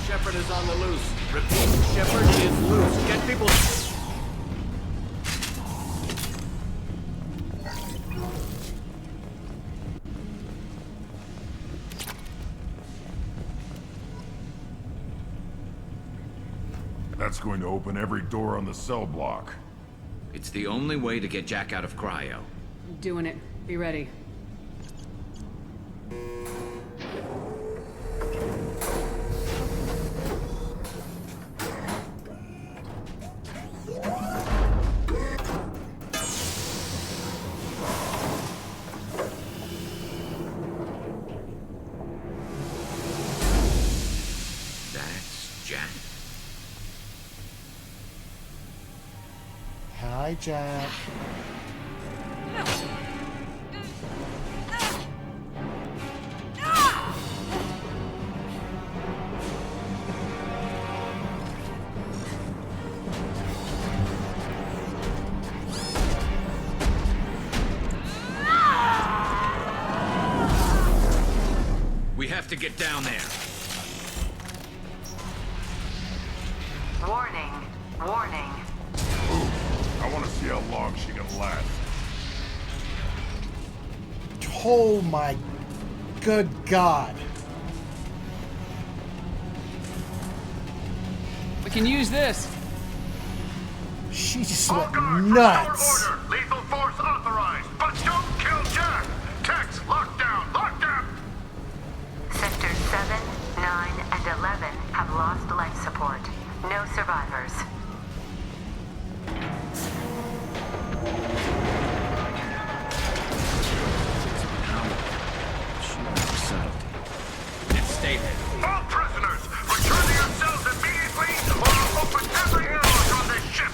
Shepard is on the loose. Repeat, Shepard is loose. Get people... That's going to open every door on the cell block. It's the only way to get Jack out of cryo. I'm doing it. Be ready. That's Jack. Hi, Jack. We have to get down there. Warning. Warning. I want to see how long she can last. Oh my good god. We can use this. She just went nuts. Order. Lethal force authorized, but don't kill Jack. Tex, lockdown, lockdown. Sectors 7, 9, and 11 have lost life support. No survivors. Let's stay there. All prisoners, return to your cells immediately, or I'll open every airlock on this ship.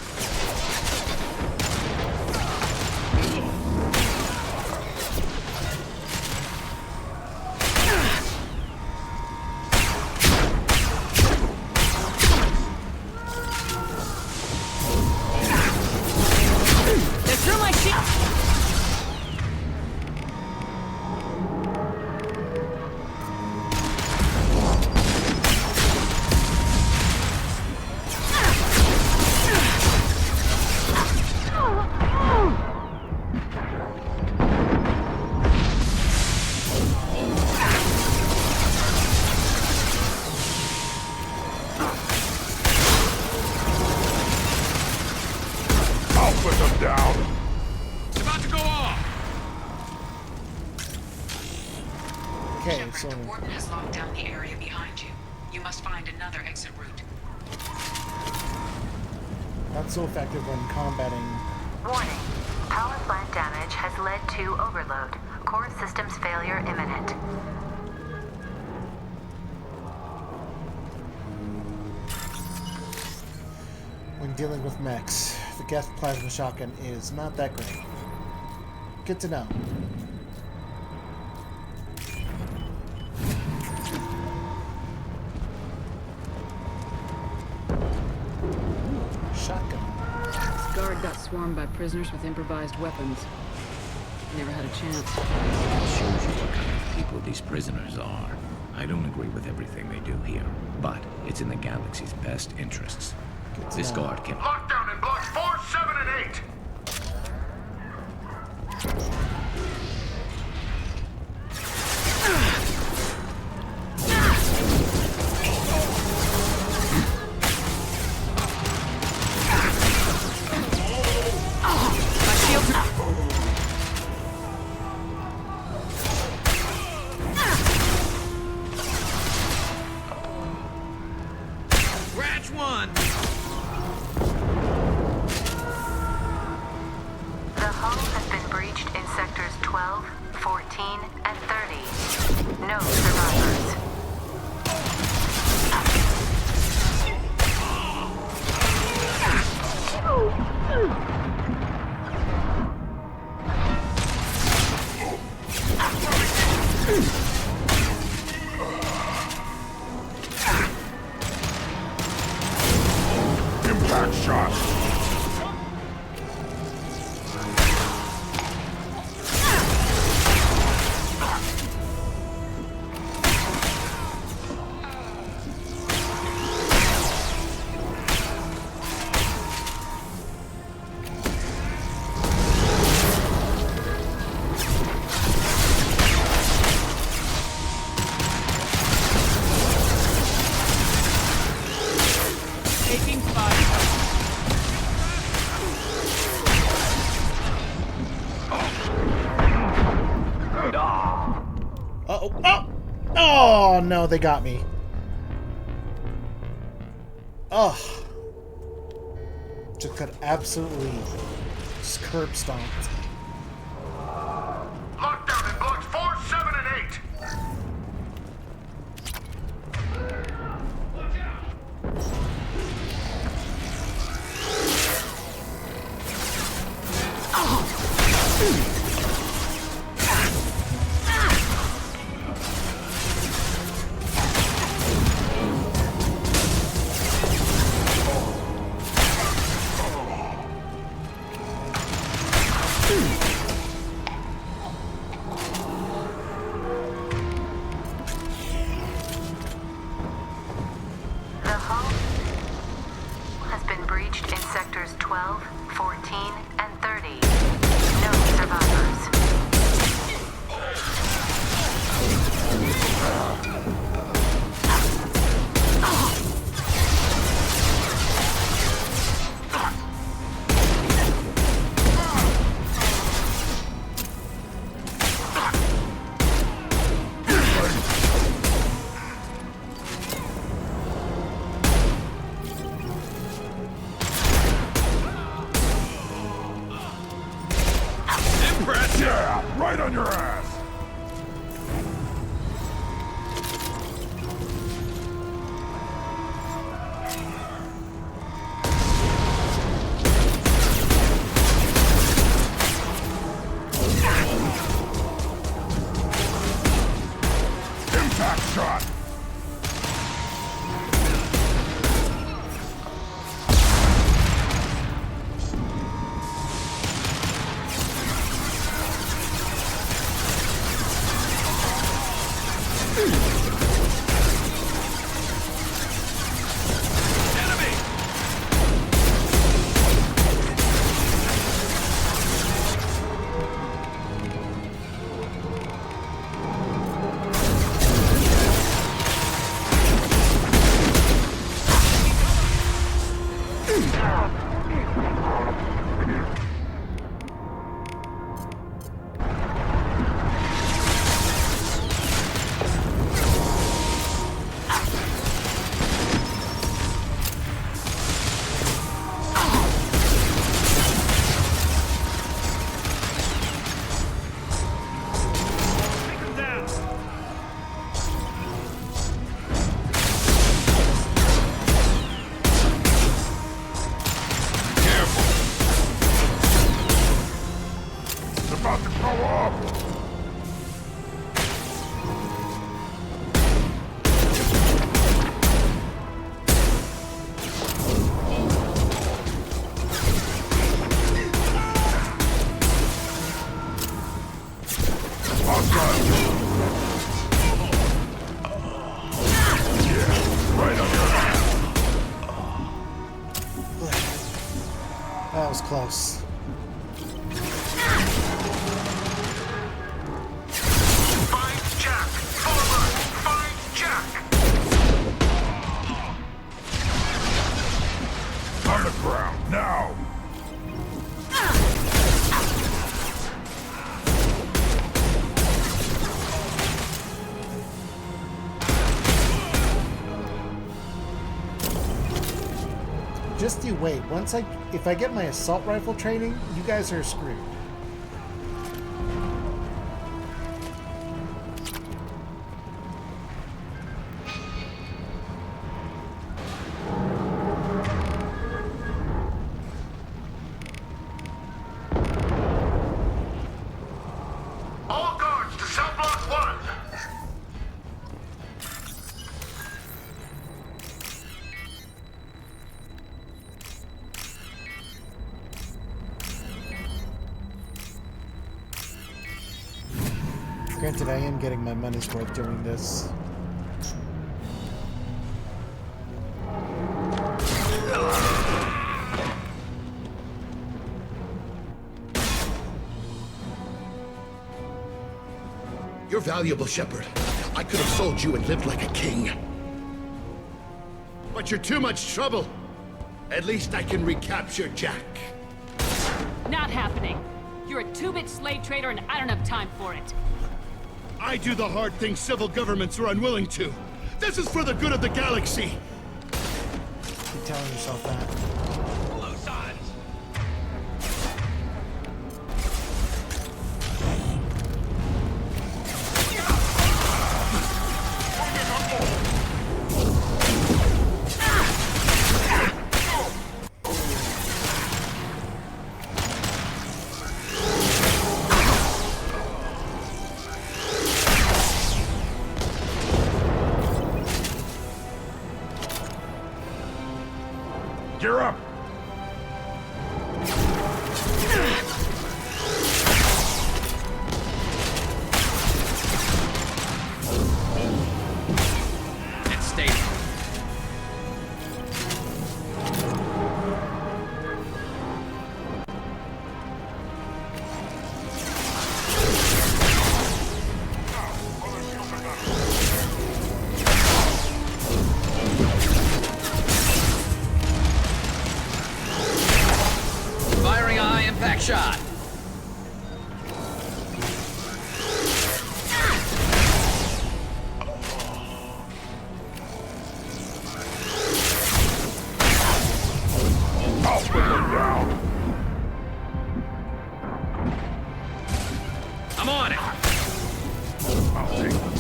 They threw my shit. I'll put them down. It's about to go off. Okay, so The warden has locked down the area behind you. You must find another exit route. not so effective when combating. Warning. Power plant damage has led to overload. Core systems failure imminent. When dealing with mechs, the Geth plasma shotgun is not that great. Good to know. Shotgun. This guard got swarmed by prisoners with improvised weapons. Never had a chance. It shows you what kind of people these prisoners are. I don't agree with everything they do here, but it's in the galaxy's best interests. This guard can... Lockdown in blocks 4, 7, and 8! Scratch one! The hull has been breached in sectors 12, 14, and 30. No survivors. Impact shot! Taking fire. Uh-oh. Oh! Oh, no, they got me. Ugh. Just got absolutely just curb stomped. Lockdown in blocks 4, 7, and 8! The hull has been breached in sectors 12, 14, and 30. No survivors. Yeah, right on your ass! Impact shot! That was close. Find Jack! Forward! Find Jack! On the ground, now! Just you wait. If I get my assault rifle training, you guys are screwed. All guards to cell block 1! Granted, I am getting my money's worth doing this. You're valuable, Shepard. I could have sold you and lived like a king. But you're too much trouble. At least I can recapture Jack. Not happening. You're a two-bit slave trader and I don't have time for it. I do the hard things civil governments are unwilling to. This is for the good of the galaxy. Keep telling yourself that. Gear up! It's stable. Firing a high impact shot. I'll put them down! I'm on it. I'll take them.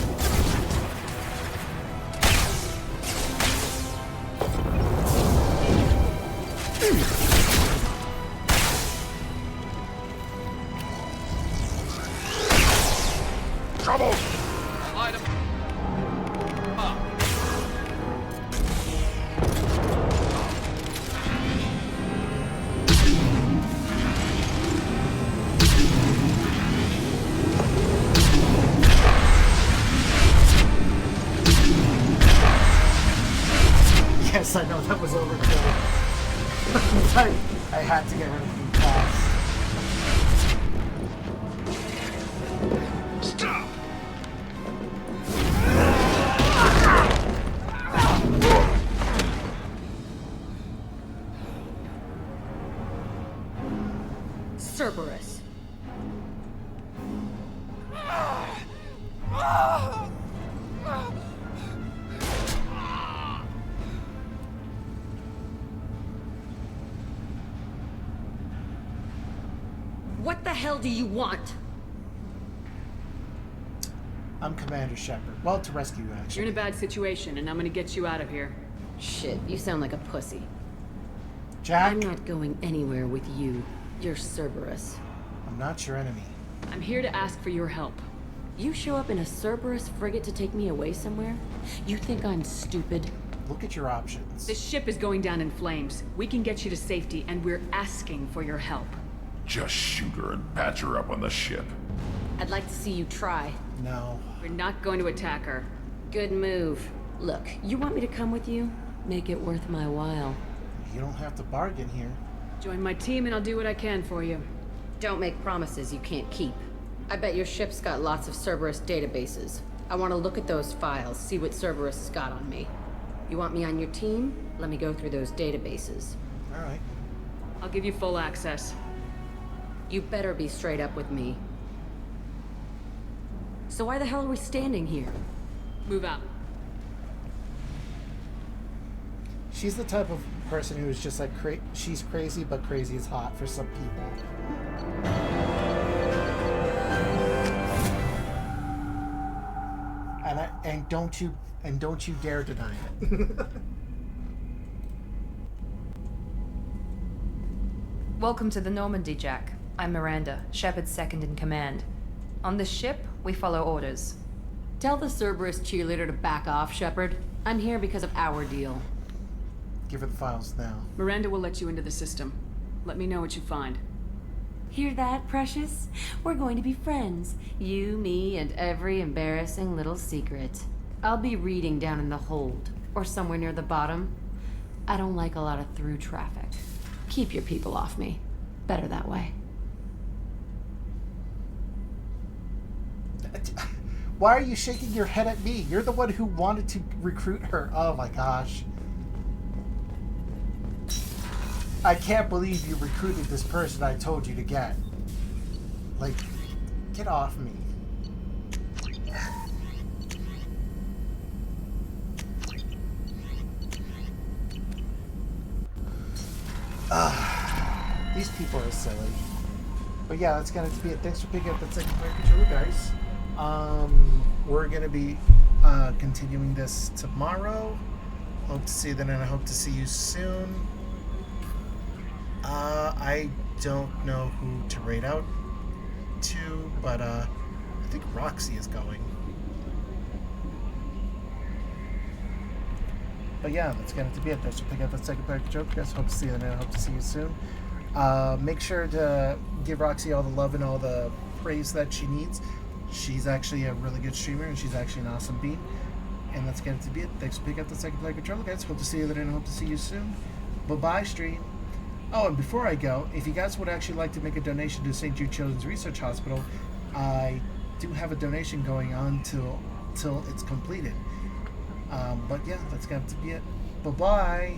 Trouble! Light 'em up. Yes, I know that was overkill. I had to get rid of them fast. Stop! Cerberus. What the hell do you want? I'm Commander Shepard. Well, to rescue you, actually. You're in a bad situation, and I'm gonna get you out of here. Shit, you sound like a pussy. Jack? I'm not going anywhere with you. You're Cerberus. I'm not your enemy. I'm here to ask for your help. You show up in a Cerberus frigate to take me away somewhere? You think I'm stupid? Look at your options. This ship is going down in flames. We can get you to safety, and we're asking for your help. Just shoot her and patch her up on the ship. I'd like to see you try. No. We're not going to attack her. Good move. Look, you want me to come with you? Make it worth my while. You don't have to bargain here. Join my team and I'll do what I can for you. Don't make promises you can't keep. I bet your ship's got lots of Cerberus databases. I want to look at those files, see what Cerberus has got on me. You want me on your team? Let me go through those databases. All right. I'll give you full access. You better be straight up with me. So why the hell are we standing here? Move out. She's the type of person who is just like, she's crazy, but crazy is hot for some people. And don't you dare deny it. Welcome to the Normandy, Jack. I'm Miranda, Shepard's second in command. On this ship, we follow orders. Tell the Cerberus cheerleader to back off, Shepard. I'm here because of our deal. Give her the files now. Miranda will let you into the system. Let me know what you find. Hear that, Precious? We're going to be friends. You, me, and every embarrassing little secret. I'll be reading down in the hold, or somewhere near the bottom. I don't like a lot of through traffic. Keep your people off me. Better that way. Why are you shaking your head at me? You're the one who wanted to recruit her. Oh my gosh. I can't believe you recruited this person I told you to get. Like, get off me. These people are silly. But yeah, that's gonna be it. Thanks for picking up that second player controller, guys. We're gonna be continuing this tomorrow. Hope to see you then, and I hope to see you soon. I don't know who to rate out to, but I think Roxy is going. But yeah, that's going to be it. Thanks for picking up that second player controller, guys. Hope to see you then, and I hope to see you soon. Make sure to give Roxy all the love and all the praise that she needs. She's actually a really good streamer, and she's actually an awesome bean. And that's going to be it. Thanks for picking up the second player controller, guys. Hope to see you then, and I hope to see you soon. Bye-bye, stream. Oh, and before I go, if you guys would actually like to make a donation to St. Jude Children's Research Hospital, I do have a donation going on till it's completed. But yeah, that's going to be it. Bye-bye.